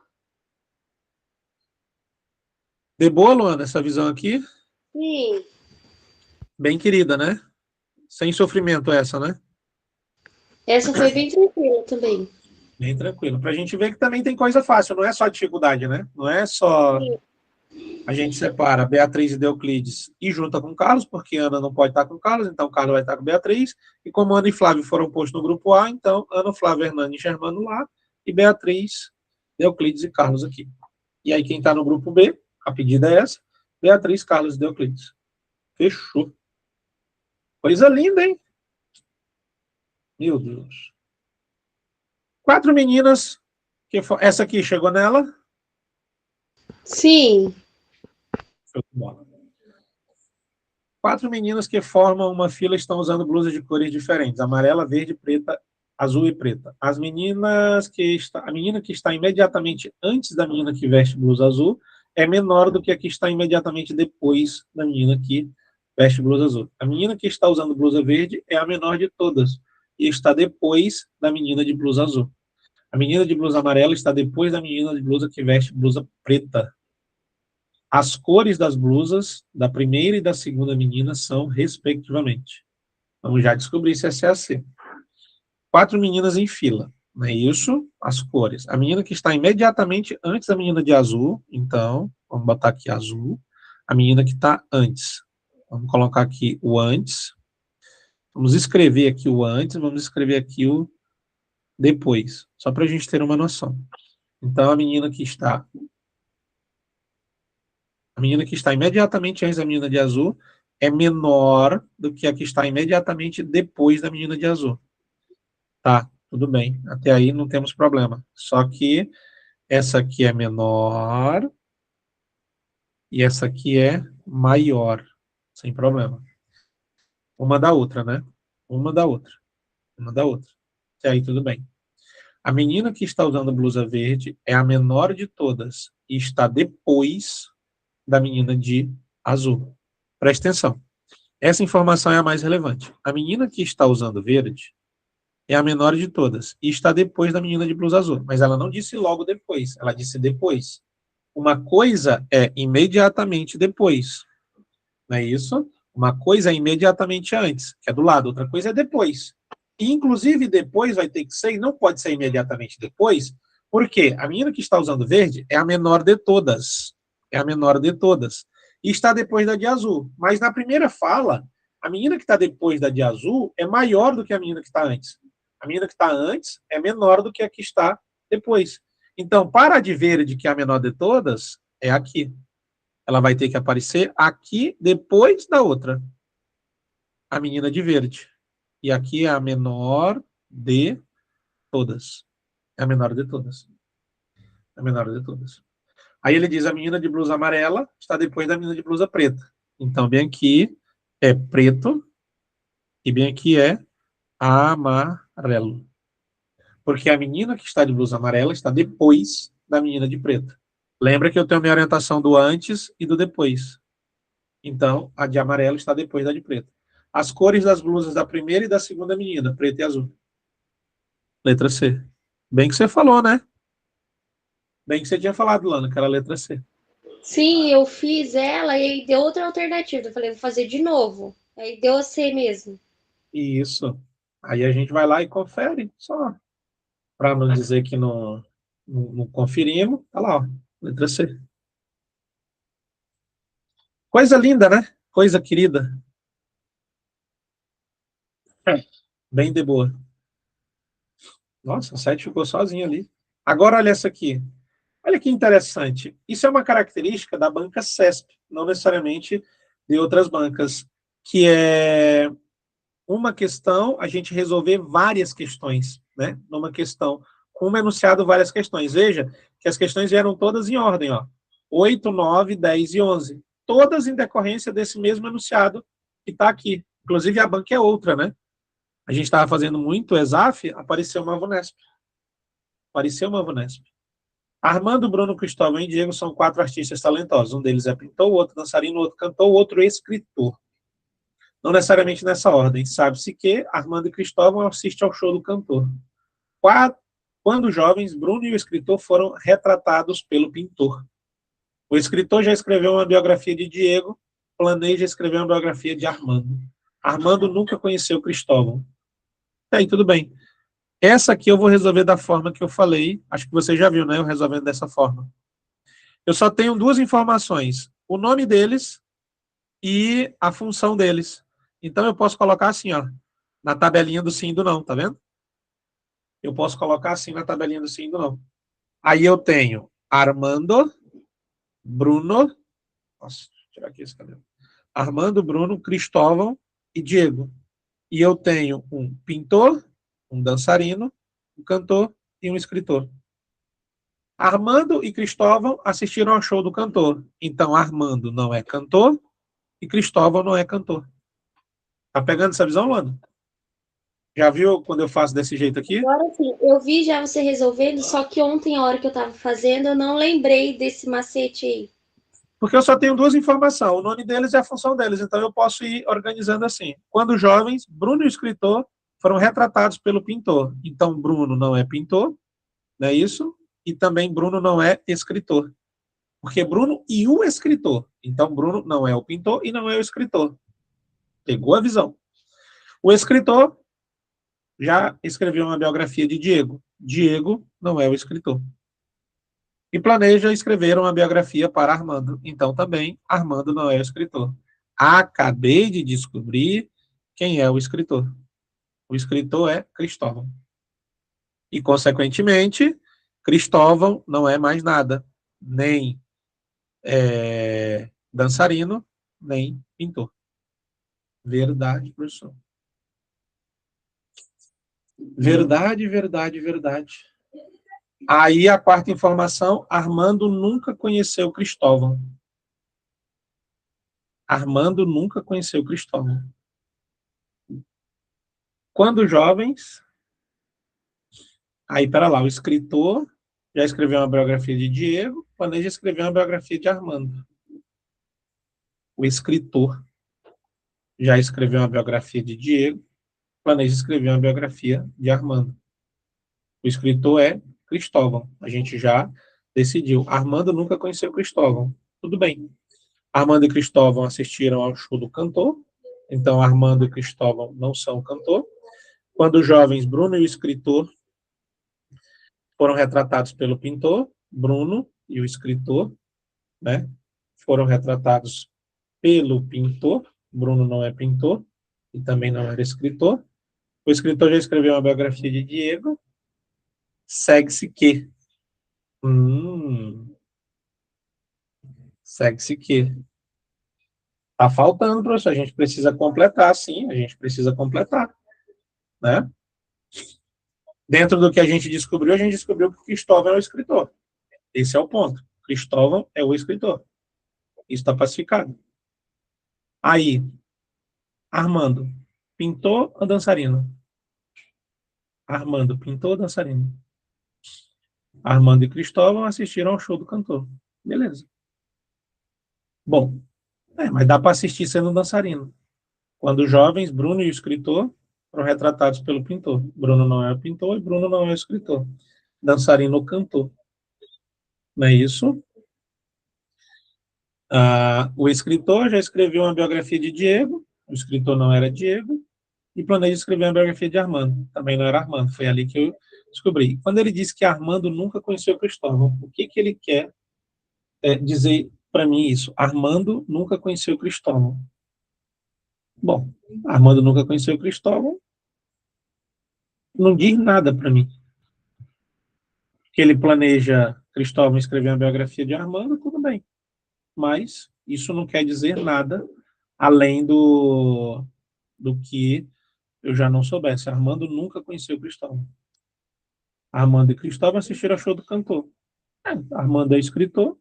De boa, Luana, essa visão aqui? Sim. Bem querida, né? Sem sofrimento essa, né? Essa foi bem tranquila também. Bem tranquilo. Para a gente ver que também tem coisa fácil, não é só dificuldade, né? Não é só Sim. a gente separa Beatriz e Euclides e junta com Carlos, porque Ana não pode estar com Carlos, então Carlos vai estar com Beatriz. E como Ana e Flávio foram postos no grupo A, então Ana, Flávio, Hernani e Germano lá, e Beatriz, Euclides e Carlos aqui. E aí quem está no grupo B, a pedida é essa, Beatriz, Carlos e Euclides. Fechou. Coisa linda, hein? Meu Deus. 4 meninas, essa aqui chegou nela? Sim. Show de bola. 4 meninas que formam uma fila estão usando blusas de cores diferentes: amarela, verde, preta, azul e preta. A menina que está imediatamente antes da menina que veste blusa azul é menor do que a que está imediatamente depois da menina que veste blusa azul. A menina que está usando blusa verde é a menor de todas e está depois da menina de blusa azul. A menina de blusa amarela está depois da menina de blusa que veste blusa preta. As cores das blusas da primeira e da segunda menina são, respectivamente. Vamos já descobrir se essa é a C. 4 meninas em fila, não é isso? As cores. A menina que está imediatamente antes da menina de azul, então, vamos botar aqui azul. A menina que está antes. Vamos colocar aqui o antes. Vamos escrever aqui o antes, vamos escrever aqui o depois, só para a gente ter uma noção. Então, a menina que está imediatamente antes da menina de azul é menor do que a que está imediatamente depois da menina de azul. Tá, tudo bem. Até aí não temos problema. Só que essa aqui é menor e essa aqui é maior. Sem problema. Uma da outra, né? Uma da outra. Uma da outra. Até aí tudo bem. A menina que está usando blusa verde é a menor de todas e está depois da menina de azul. Presta atenção. Essa informação é a mais relevante. A menina que está usando verde é a menor de todas e está depois da menina de blusa azul. Mas ela não disse logo depois, ela disse depois. Uma coisa é imediatamente depois, não é isso? Uma coisa é imediatamente antes, que é do lado, outra coisa é depois. E, inclusive, depois vai ter que ser, e não pode ser imediatamente depois, porque a menina que está usando verde é a menor de todas. É a menor de todas. E está depois da de azul. Mas na primeira fala, a menina que está depois da de azul é maior do que a menina que está antes. A menina que está antes é menor do que a que está depois. Então, para a de verde, que é a menor de todas, é aqui. Ela vai ter que aparecer aqui depois da outra. A menina de verde. E aqui é a menor de todas. É a menor de todas. É a menor de todas. Aí ele diz: a menina de blusa amarela está depois da menina de blusa preta. Então, bem aqui é preto e bem aqui é amarelo. Porque a menina que está de blusa amarela está depois da menina de preta. Lembra que eu tenho minha orientação do antes e do depois. Então, a de amarelo está depois da de preto. As cores das blusas da primeira e da segunda menina, preta e azul. Letra C. Bem que você falou, né? Bem que você tinha falado, Lana, que era a letra C. Sim, eu fiz ela e aí deu outra alternativa. Eu falei, vou fazer de novo. Aí deu a C mesmo. Isso. Aí a gente vai lá e confere, só para não dizer que não conferimos. Tá lá, ó, letra C. Coisa linda, né? Coisa querida. Bem de boa. Nossa, a 7 ficou sozinha ali. Agora olha essa aqui. Olha que interessante. Isso é uma característica da banca CESP, não necessariamente de outras bancas, que é uma questão, a gente resolver várias questões, né? Numa questão, com um enunciado, várias questões. Veja que as questões vieram todas em ordem, ó. 8, 9, 10 e 11. Todas em decorrência desse mesmo enunciado que está aqui. Inclusive, a banca é outra, né? A gente estava fazendo muito ESAF, apareceu uma VUNESP. Apareceu uma VUNESP. Armando, Bruno, Cristóvão e Diego são 4 artistas talentosos. Um deles é pintor, o outro dançarino, o outro cantor, o outro escritor. Não necessariamente nessa ordem. Sabe-se que Armando e Cristóvão assistem ao show do cantor. Quando jovens, Bruno e o escritor foram retratados pelo pintor. O escritor já escreveu uma biografia de Diego, planeja escrever uma biografia de Armando. Armando nunca conheceu Cristóvão. Aí, tudo bem. Essa aqui eu vou resolver da forma que eu falei. Acho que você já viu, né? Eu resolvendo dessa forma. Eu só tenho 2 informações. O nome deles e a função deles. Então, eu posso colocar assim, ó, na tabelinha do sim e do não, tá vendo? Eu posso colocar assim na tabelinha do sim e do não. Aí eu tenho Armando, Bruno, nossa, deixa eu tirar aqui esse cabelo. Armando, Bruno, Cristóvão e Diego. E eu tenho um pintor, um dançarino, um cantor e um escritor. Armando e Cristóvão assistiram ao show do cantor. Então, Armando não é cantor e Cristóvão não é cantor. Tá pegando essa visão, Luana? Já viu quando eu faço desse jeito aqui? Agora sim, eu vi já você resolvendo, só que ontem, a hora que eu estava fazendo, eu não lembrei desse macete aí. Porque eu só tenho 2 informações. O nome deles é a função deles. Então, eu posso ir organizando assim. Quando jovens, Bruno e o escritor foram retratados pelo pintor. Então, Bruno não é pintor, não é isso? E também Bruno não é escritor. Porque Bruno e o escritor. Então, Bruno não é o pintor e não é o escritor. Pegou a visão. O escritor já escreveu uma biografia de Diego. Diego não é o escritor. E planeja escrever uma biografia para Armando. Então, também, Armando não é o escritor. Acabei de descobrir quem é o escritor. O escritor é Cristóvão. E, consequentemente, Cristóvão não é mais nada. Nem dançarino, nem pintor. Verdade, professor. Verdade, verdade, verdade. Aí a 4ª informação, Armando nunca conheceu Cristóvão. Armando nunca conheceu Cristóvão. Quando jovens, aí para lá, o escritor já escreveu uma biografia de Diego, planeja escrever uma biografia de Armando. O escritor já escreveu uma biografia de Diego, planeja escrever uma biografia de Armando. O escritor é Cristóvão. A gente já decidiu. Armando nunca conheceu Cristóvão. Tudo bem. Armando e Cristóvão assistiram ao show do cantor. Então, Armando e Cristóvão não são cantor. Quando jovens, Bruno e o escritor foram retratados pelo pintor. Bruno e o escritor, né, foram retratados pelo pintor. Bruno não é pintor e também não era escritor. O escritor já escreveu uma biografia de Diego. Segue-se que segue-se que tá faltando, professor. A gente precisa completar, sim. A gente precisa completar, né? Dentro do que a gente descobriu que Cristóvão é o escritor. Esse é o ponto. Cristóvão é o escritor. Isso está pacificado. Aí, Armando, pintor ou dançarino? Armando, pintor ou dançarino? Armando e Cristóvão assistiram ao show do cantor. Beleza. Bom, mas dá para assistir sendo dançarino. Quando jovens, Bruno e o escritor foram retratados pelo pintor. Bruno não é o pintor e Bruno não é o escritor. Dançarino ou cantor. Não é isso? O escritor já escreveu uma biografia de Diego, o escritor não era Diego, e planeja escrever uma biografia de Armando, também não era Armando, foi ali que eu descobri. Quando ele disse que Armando nunca conheceu Cristóvão, o que ele quer dizer para mim isso? Armando nunca conheceu Cristóvão. Bom, Armando nunca conheceu Cristóvão, não diz nada para mim. Que ele planeja Cristóvão escrever uma biografia de Armando, tudo bem. Mas isso não quer dizer nada além do que eu já não soubesse. Armando nunca conheceu Cristóvão. Armando e Cristóvão assistiram ao show do cantor. Armando é escritor.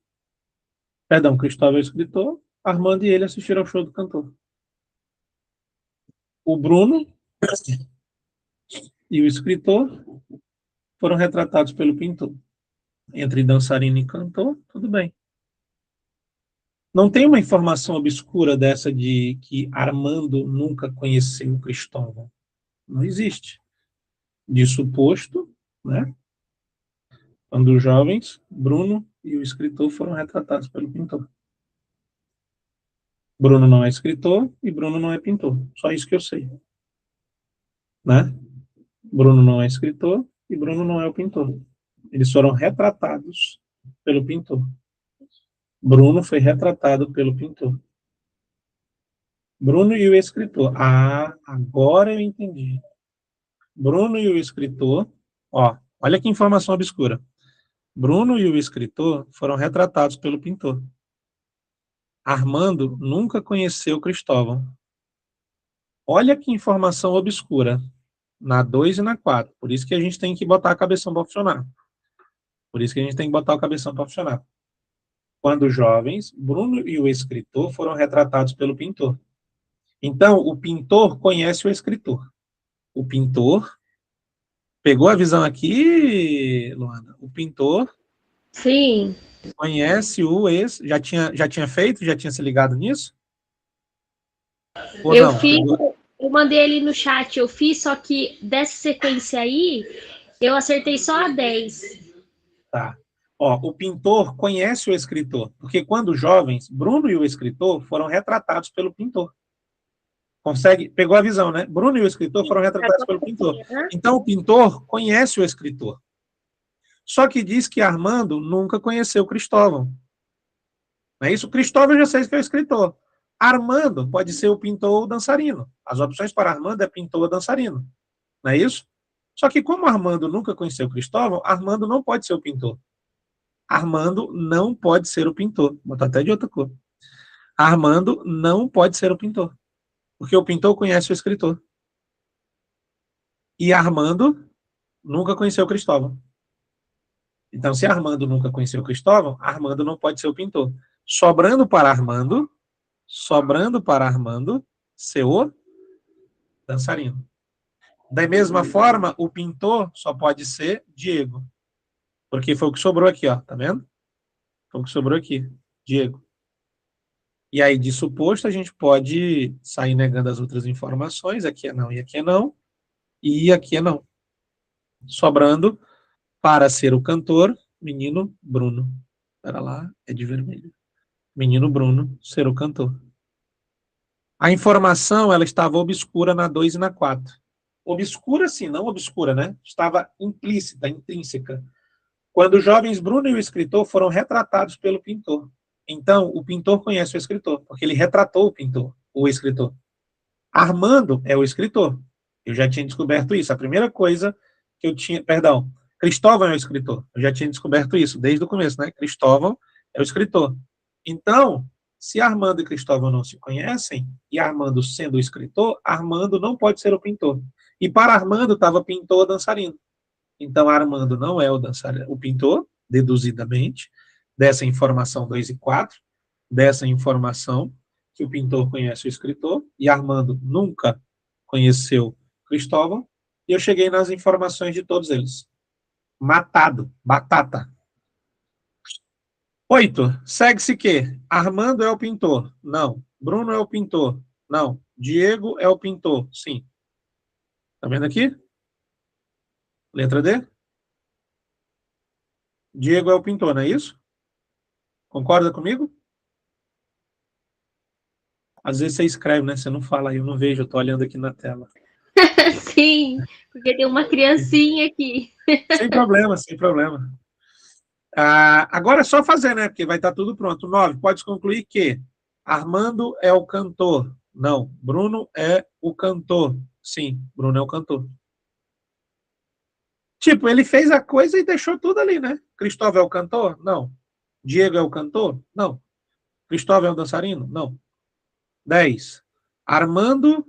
Perdão, Cristóvão é escritor. Armando e ele assistiram ao show do cantor. O Bruno e o escritor foram retratados pelo pintor. Entre dançarino e cantor, tudo bem. Não tem uma informação obscura dessa de que Armando nunca conheceu Cristóvão. Não existe. De suposto, né? Quando os jovens, Bruno e o escritor foram retratados pelo pintor. Bruno não é escritor e Bruno não é pintor. Só isso que eu sei. Né? Bruno não é escritor e Bruno não é o pintor. Eles foram retratados pelo pintor. Bruno foi retratado pelo pintor. Bruno e o escritor. Ah, agora eu entendi. Bruno e o escritor, ó, olha que informação obscura. Bruno e o escritor foram retratados pelo pintor. Armando nunca conheceu Cristóvão. Olha que informação obscura. Na 2 e na 4. Por isso que a gente tem que botar a cabeção para funcionar. Por isso que a gente tem que botar o cabeção para funcionar. Quando jovens, Bruno e o escritor foram retratados pelo pintor. Então, o pintor conhece o escritor. O pintor pegou a visão aqui, Luana? O pintor Sim. conhece o ex... Já tinha feito? Já tinha se ligado nisso? Ou Eu não? fiz, eu mandei ele no chat, eu fiz, só que dessa sequência aí, eu acertei só a 10. Tá. Ó, o pintor conhece o escritor, porque quando jovens, Bruno e o escritor foram retratados pelo pintor. Consegue? Pegou a visão, né? Bruno e o escritor foram retratados pelo pintor. Então, o pintor conhece o escritor. Só que diz que Armando nunca conheceu Cristóvão. Não é isso? Cristóvão eu já sei que é o escritor. Armando pode ser o pintor ou o dançarino. As opções para Armando é pintor ou dançarino. Não é isso? Só que como Armando nunca conheceu Cristóvão, Armando não pode ser o pintor. Armando não pode ser o pintor. Vou botar até de outra cor. Armando não pode ser o pintor. Porque o pintor conhece o escritor. E Armando nunca conheceu Cristóvão. Então, se Armando nunca conheceu Cristóvão, Armando não pode ser o pintor. Sobrando para Armando ser o dançarino. Da mesma forma, o pintor só pode ser Diego. Porque foi o que sobrou aqui, ó. Tá vendo? Foi o que sobrou aqui. Diego. E aí, de suposto, a gente pode sair negando as outras informações. Aqui é não e aqui é não. E aqui é não. Sobrando para ser o cantor, menino Bruno. Espera lá, é de vermelho. Menino Bruno ser o cantor. A informação, ela estava obscura na 2 e na 4. Obscura, sim, não obscura, né? Estava implícita, intrínseca. Quando os jovens Bruno e o escritor foram retratados pelo pintor. Então, o pintor conhece o escritor, porque ele retratou o pintor, o escritor. Armando é o escritor. Eu já tinha descoberto isso. A primeira coisa que eu tinha... Perdão, Cristóvão é o escritor. Eu já tinha descoberto isso desde o começo, né? Cristóvão é o escritor. Então, se Armando e Cristóvão não se conhecem, e Armando sendo o escritor, Armando não pode ser o pintor. E para Armando estava pintor ou dançarino. Então, Armando não é o pintor, deduzidamente, dessa informação 2 e 4, dessa informação que o pintor conhece o escritor, e Armando nunca conheceu Cristóvão, e eu cheguei nas informações de todos eles. Matado, batata. 8. Segue-se que Armando é o pintor. Não. Bruno é o pintor. Não. Diego é o pintor. Sim. Tá vendo aqui? Letra D? Diego é o pintor, não é isso? Concorda comigo? Às vezes você escreve, né? Você não fala aí, eu não vejo, eu tô olhando aqui na tela. Sim, porque tem uma criancinha aqui. Sem problema, sem problema. Agora é só fazer, né? Porque vai estar tudo pronto. 9. Pode concluir que Armando é o cantor. Não. Bruno é o cantor. Sim, Bruno é o cantor. Tipo, ele fez a coisa e deixou tudo ali, né? Cristóvão é o cantor? Não. Diego é o cantor? Não. Cristóvão é o dançarino? Não. 10. Armando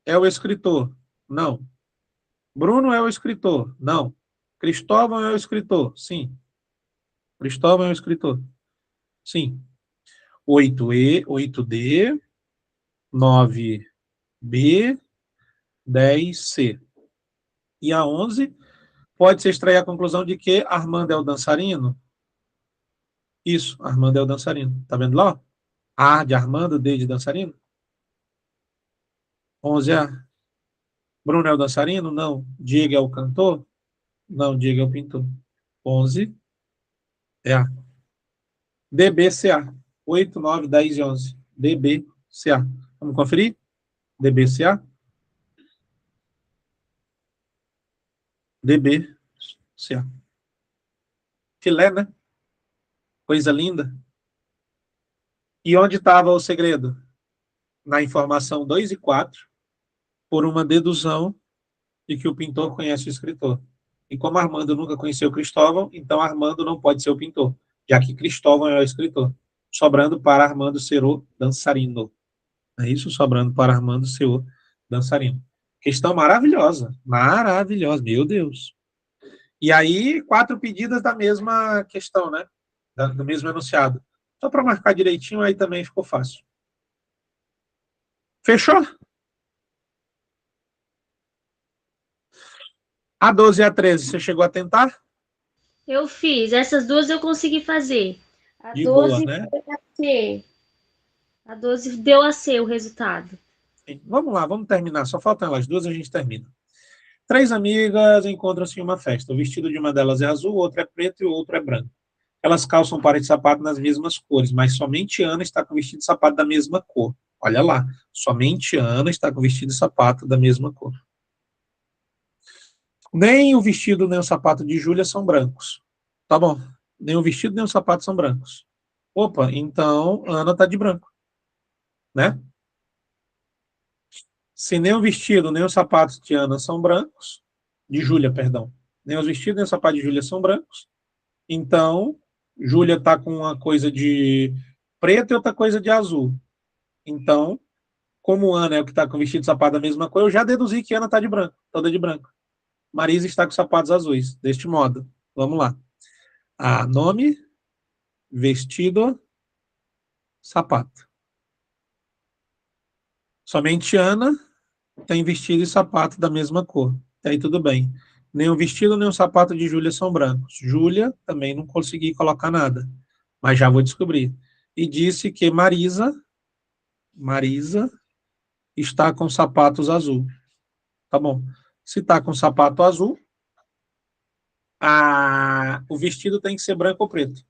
é o escritor. Não. Bruno é o escritor? Não. Cristóvão é o escritor? Sim. Cristóvão é o escritor? Sim. 8E, 8D, 9B, 10C. E a 11 pode-se extrair a conclusão de que Armando é o dançarino? Isso, Armando é o dançarino. Tá vendo lá? A de Armando, D de dançarino. 11A. Bruno é o dançarino? Não. Diego é o cantor? Não, Diego é o pintor. 11 é A. DBCA. 8, 9, 10 e 11. DBCA. Vamos conferir? DBCA? DBCA. Filé, né? Coisa linda. E onde estava o segredo? Na informação 2 e 4, por uma dedução de que o pintor conhece o escritor. E como Armando nunca conheceu Cristóvão, então Armando não pode ser o pintor, já que Cristóvão é o escritor. Sobrando para Armando ser o dançarino. É isso? Sobrando para Armando ser o dançarino. Questão maravilhosa. Maravilhosa, meu Deus. E aí, 4 pedidas da mesma questão, né? Do mesmo enunciado. Só para marcar direitinho, aí também ficou fácil. Fechou? A 12 e a 13, você chegou a tentar? Eu fiz. Essas duas eu consegui fazer. A De boa, 12 né? foi a C. A 12 deu a C o resultado. Vamos lá, vamos terminar. Só faltam elas duas, a gente termina. 3 amigas encontram-se em uma festa. O vestido de uma delas é azul, o outro é preto e o outro é branco. Elas calçam par de sapato nas mesmas cores, mas somente Ana está com vestido de sapato da mesma cor. Olha lá, somente Ana está com vestido de sapato da mesma cor. Nem o vestido nem o sapato de Júlia são brancos. Tá bom. Nem o vestido nem o sapato são brancos. Opa, então Ana está de branco, né? Se nem o vestido nem os sapatos de Ana são brancos, de Júlia, perdão, nem os vestidos nem o sapato de Júlia são brancos, então Júlia está com uma coisa de preto e outra coisa de azul. Então, como Ana é o que está com o vestido e sapato da mesma cor, eu já deduzi que Ana está de branco, toda de branco. Marisa está com sapatos azuis, deste modo. Vamos lá. Nome, vestido, sapato. Somente Ana tem vestido e sapato da mesma cor. Aí tudo bem. Nem o vestido nem o sapato de Júlia são brancos. Júlia também não consegui colocar nada, mas já vou descobrir. E disse que Marisa está com sapatos azul. Tá bom. Se está com sapato azul, o vestido tem que ser branco ou preto.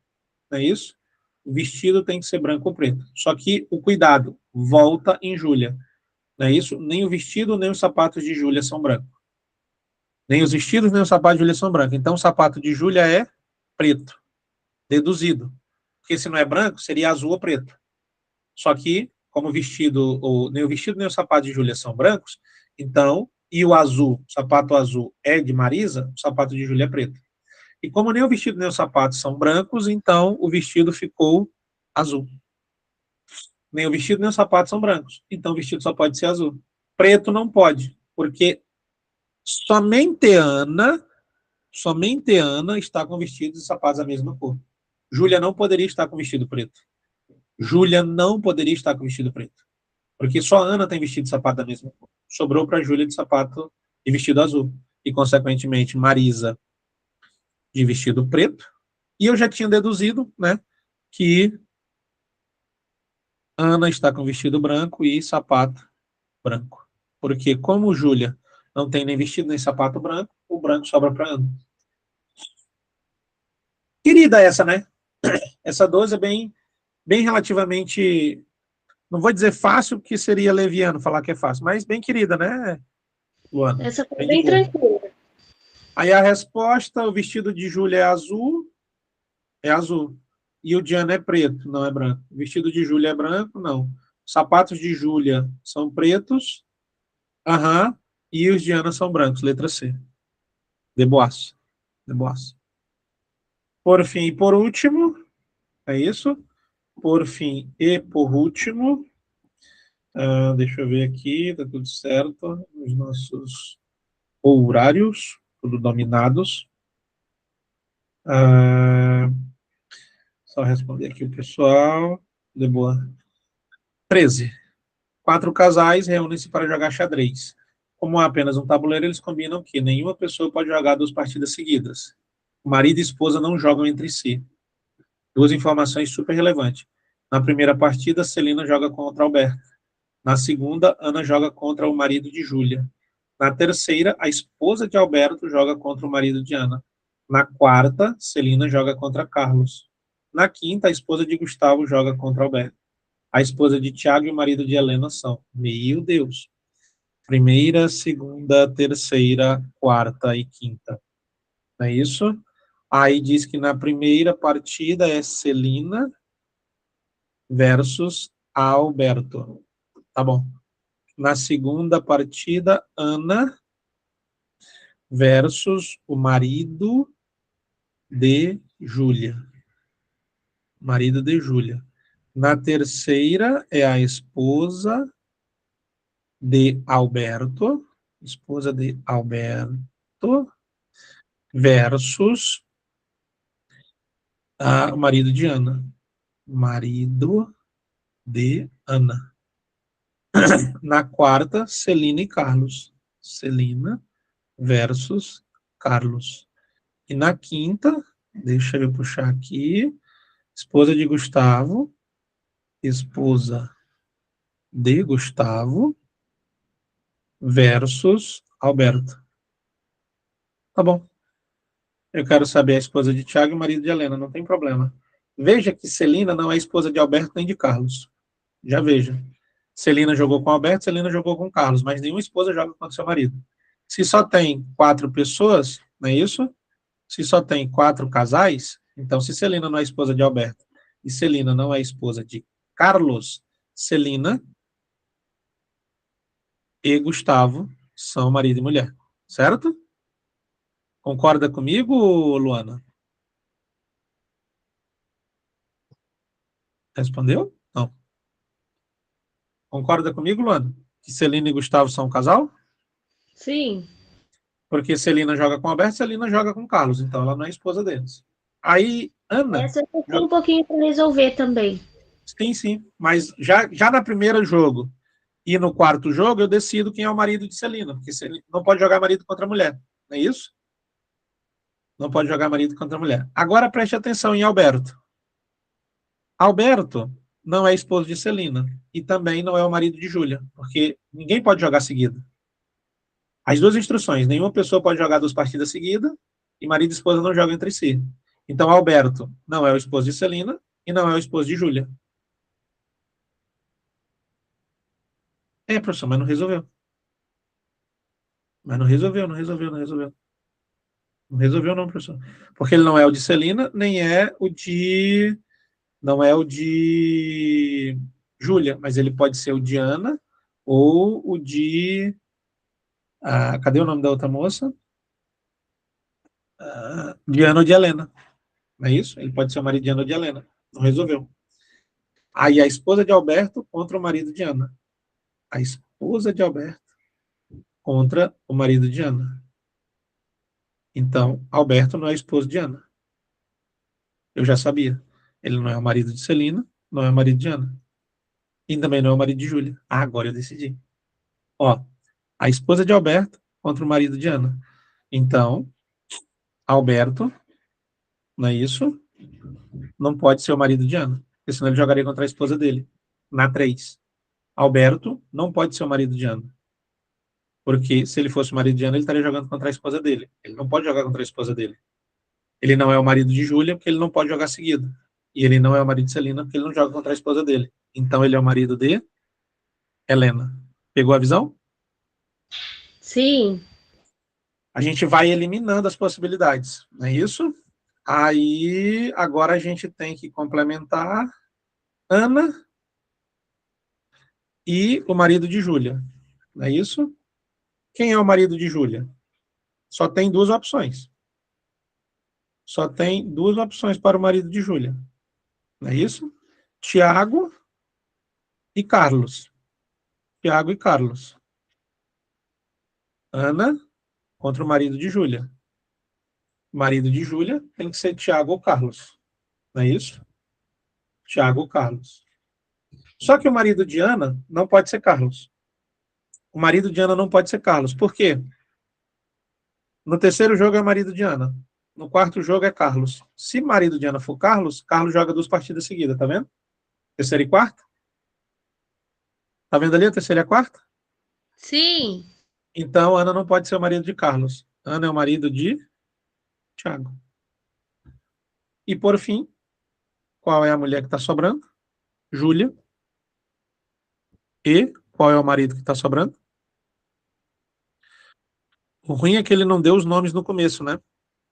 Não é isso? O vestido tem que ser branco ou preto. Só que o cuidado, volta em Júlia. Não é isso? Nem o vestido, nem os sapatos de Júlia são brancos. Nem os vestidos, nem os sapatos de Júlia são brancos. Então, o sapato de Júlia é preto. Deduzido. Porque se não é branco, seria azul ou preto. Só que, como nem o vestido, nem o sapato de Júlia são brancos, então, e o azul, o sapato azul é de Marisa, o sapato de Júlia é preto. E como nem o vestido nem o sapato são brancos, então o vestido ficou azul. Nem o vestido nem o sapato são brancos. Então o vestido só pode ser azul. Preto não pode, porque somente Ana está com vestidos e sapatos da mesma cor. Júlia não poderia estar com vestido preto. Júlia não poderia estar com vestido preto. Porque só Ana tem vestido e sapato da mesma cor. Sobrou para Júlia de sapato e vestido azul. E, consequentemente, Marisa de vestido preto. E eu já tinha deduzido, né, que Ana está com vestido branco e sapato branco. Porque como Júlia não tem nem vestido nem sapato branco, o branco sobra para Ana. Querida essa, né? Essa 12 é bem relativamente, não vou dizer fácil, porque seria leviano falar que é fácil, mas bem querida, né, Luana? Essa foi Bem de bem boa. tranquila. Aí a resposta, o vestido de Júlia é azul. É azul. E o Diana é preto, não é branco. O vestido de Júlia é branco, não. Os sapatos de Júlia são pretos. Aham. E os de Ana são brancos, letra C. De boas. De boas. Por fim e por último, é isso? Por fim e por último, Deixa eu ver aqui, tá tudo certo. Os nossos horários, tudo dominados. Só responder aqui o pessoal. De boa. 13. 4 casais reúnem-se para jogar xadrez. Como há apenas um tabuleiro, eles combinam que nenhuma pessoa pode jogar 2 partidas seguidas. O marido e a esposa não jogam entre si. 2 informações super relevantes. Na primeira partida, Celina joga contra Alberto. Na segunda, Ana joga contra o marido de Júlia. Na terceira, a esposa de Alberto joga contra o marido de Ana. Na quarta, Celina joga contra Carlos. Na quinta, a esposa de Gustavo joga contra Alberto. A esposa de Tiago e o marido de Helena são. Meu Deus. Primeira, segunda, terceira, quarta e quinta. Não é isso? Aí diz que na primeira partida é Celina versus Alberto. Tá bom. Na segunda partida, Ana versus o marido de Júlia. Marido de Júlia. Na terceira é a esposa de Alberto. Esposa de Alberto versus o marido de Ana. Marido de Ana. Na quarta, Celina e Carlos. Celina versus Carlos. E na quinta, deixa eu puxar aqui, esposa de Gustavo, esposa de Gustavo versus Alberto. Tá bom. Eu quero saber a esposa de Tiago e o marido de Helena, não tem problema. Veja que Celina não é esposa de Alberto nem de Carlos. Já veja. Celina jogou com Alberto, Celina jogou com Carlos, mas nenhuma esposa joga com seu marido. Se só tem 4 pessoas, não é isso? Se só tem 4 casais, então se Celina não é esposa de Alberto e Celina não é esposa de Carlos, Celina e Gustavo são marido e mulher, certo? Concorda comigo, Luana? Respondeu? Não. Concorda comigo, Luana? Que Celina e Gustavo são um casal? Sim. Porque Celina joga com Alberto, Celina joga com Carlos, então ela não é esposa deles. Aí, Ana. Essa eu tenho um pouquinho para resolver também. Sim, sim. Mas já na primeira jogo e no quarto jogo, eu decido quem é o marido de Celina, porque Celina não pode jogar marido contra mulher, não é isso? Não pode jogar marido contra mulher. Agora preste atenção em Alberto. Alberto não é esposo de Celina e também não é o marido de Júlia, porque ninguém pode jogar seguido. As 2 instruções, nenhuma pessoa pode jogar 2 partidas seguidas e marido e esposa não jogam entre si. Então, Alberto não é o esposo de Celina e não é o esposo de Júlia. É, professor, mas não resolveu. Mas não resolveu, não resolveu, não resolveu. Não resolveu não, professor. Porque ele não é o de Celina, nem é o de... Não é o de Júlia, mas ele pode ser o de Ana ou o de... cadê o nome da outra moça? De Ana ou de Helena. Não é isso? Ele pode ser o marido de Ana ou de Helena. Não resolveu. Aí a esposa de Alberto contra o marido de Ana. A esposa de Alberto contra o marido de Ana. Então, Alberto não é esposo de Ana. Eu já sabia. Ele não é o marido de Celina, não é o marido de Ana. E também não é o marido de Júlia. Agora eu decidi. Ó, a esposa de Alberto contra o marido de Ana. Então, Alberto, não é isso? Não pode ser o marido de Ana, porque senão ele jogaria contra a esposa dele. Na 3. Alberto não pode ser o marido de Ana, porque se ele fosse o marido de Ana, ele estaria jogando contra a esposa dele. Ele não pode jogar contra a esposa dele. Ele não é o marido de Júlia, porque ele não pode jogar seguido. E ele não é o marido de Celina, porque ele não joga contra a esposa dele. Então, ele é o marido de Helena. Pegou a visão? Sim. A gente vai eliminando as possibilidades, não é isso? Aí, agora a gente tem que complementar Ana e o marido de Júlia, não é isso? Quem é o marido de Júlia? Só tem 2 opções. Só tem 2 opções para o marido de Júlia, não é isso? Tiago e Carlos. Tiago e Carlos. Ana contra o marido de Júlia. O marido de Júlia tem que ser Tiago ou Carlos. Não é isso? Tiago ou Carlos. Só que o marido de Ana não pode ser Carlos. O marido de Ana não pode ser Carlos. Por quê? No terceiro jogo é o marido de Ana. No quarto jogo é Carlos. Se marido de Ana for Carlos, Carlos joga 2 partidas seguidas, tá vendo? Terceira e quarta. Tá vendo ali a terceira e a quarta? Sim. Então, Ana não pode ser o marido de Carlos. Ana é o marido de Tiago. E, por fim, qual é a mulher que está sobrando? Júlia. E qual é o marido que está sobrando? O ruim é que ele não deu os nomes no começo, né?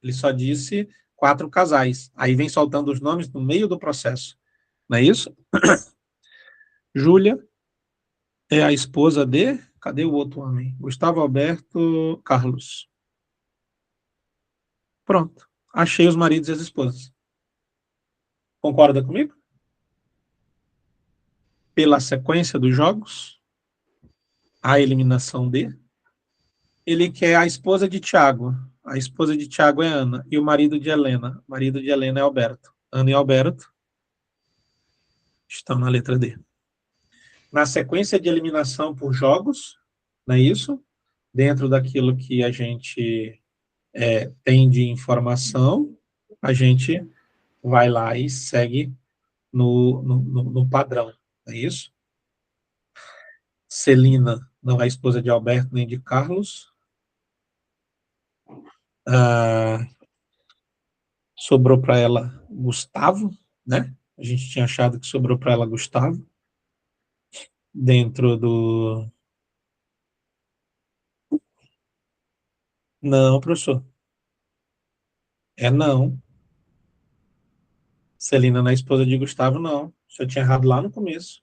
Ele só disse 4 casais. Aí vem soltando os nomes no meio do processo. Não é isso? Júlia é a esposa de... Cadê o outro homem? Gustavo Alberto Carlos. Pronto. Achei os maridos e as esposas. Concorda comigo? Pela sequência dos jogos, a eliminação de... Ele quer a esposa de Tiago. A esposa de Tiago é Ana. E o marido de Helena. O marido de Helena é Alberto. Ana e Alberto estão na letra D. Na sequência de eliminação por jogos, não é isso? Dentro daquilo que a gente tem de informação, a gente vai lá e segue no padrão, não é isso? Celina não é esposa de Alberto nem de Carlos. Sobrou para ela Gustavo, né? A gente tinha achado que sobrou para ela Gustavo. Dentro do... Não, professor. É não. Celina não é esposa de Gustavo, não. O senhor tinha errado lá no começo.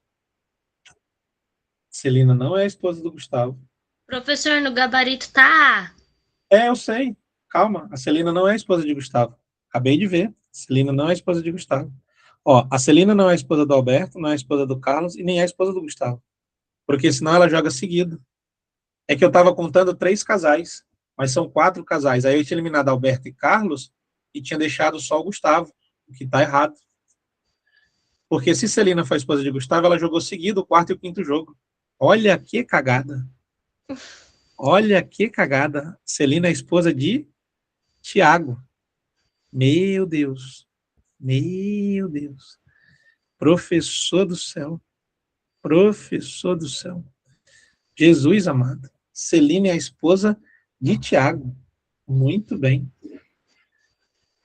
Celina não é a esposa do Gustavo. Professor, no gabarito tá. Eu sei. Calma. A Celina não é a esposa de Gustavo. Acabei de ver. Celina não é a esposa de Gustavo. Ó, a Celina não é a esposa do Alberto, não é a esposa do Carlos e nem é a esposa do Gustavo. Porque senão ela joga seguido. É que eu estava contando 3 casais, mas são 4 casais. Aí eu tinha eliminado Alberto e Carlos e tinha deixado só o Gustavo, o que está errado. Porque se Celina foi a esposa de Gustavo, ela jogou seguido o quarto e o quinto jogo. Olha que cagada. Olha que cagada. Celina é esposa de Tiago. Meu Deus. Meu Deus. Professor do céu. Professor do céu. Jesus amado. Celina é a esposa de Tiago. Muito bem.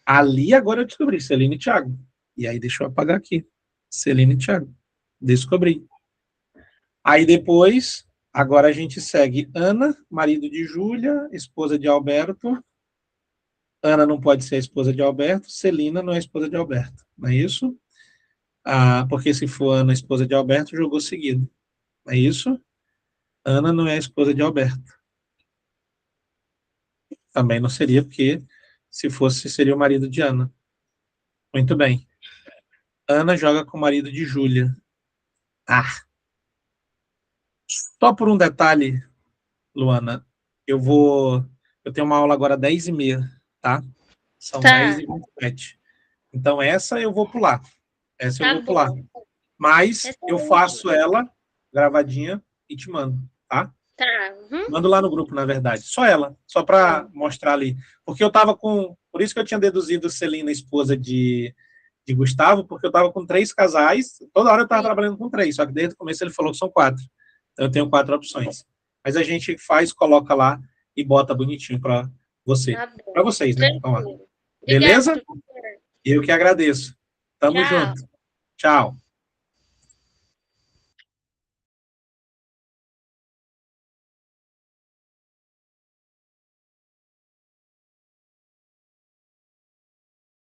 Ali agora eu descobri, Celina e Tiago. E aí deixa eu apagar aqui. Celina e Tiago. Descobri. Aí depois, agora a gente segue Ana, marido de Júlia, esposa de Alberto. Ana não pode ser a esposa de Alberto. Celina não é a esposa de Alberto. Não é isso? Porque se for Ana, esposa de Alberto, jogou seguido. Não é isso? Ana não é a esposa de Alberto. Também não seria, porque se fosse, seria o marido de Ana. Muito bem. Ana joga com o marido de Júlia. Só por um detalhe, Luana, eu tenho uma aula agora às 10h30, tá? São Tá, 10h27. Então essa eu vou pular. Essa eu tá vou pular. bom. Mas eu Excelente. faço ela gravadinha e te mando, tá? Tá. Uhum. Mando lá no grupo, na verdade. Só ela, só para mostrar ali. Porque eu tava com... Por isso que eu tinha deduzido Celina, esposa de Gustavo, porque eu tava com 3 casais. Toda hora eu tava trabalhando com 3, só que desde o começo ele falou que são 4. Então eu tenho 4 opções. Mas a gente faz, coloca lá e bota bonitinho para você. Tá Para bom. vocês, né? Então, ó. Tranquilo. Obrigada, Beleza? professor. Eu que agradeço. Tamo Tchau. junto. Tchau.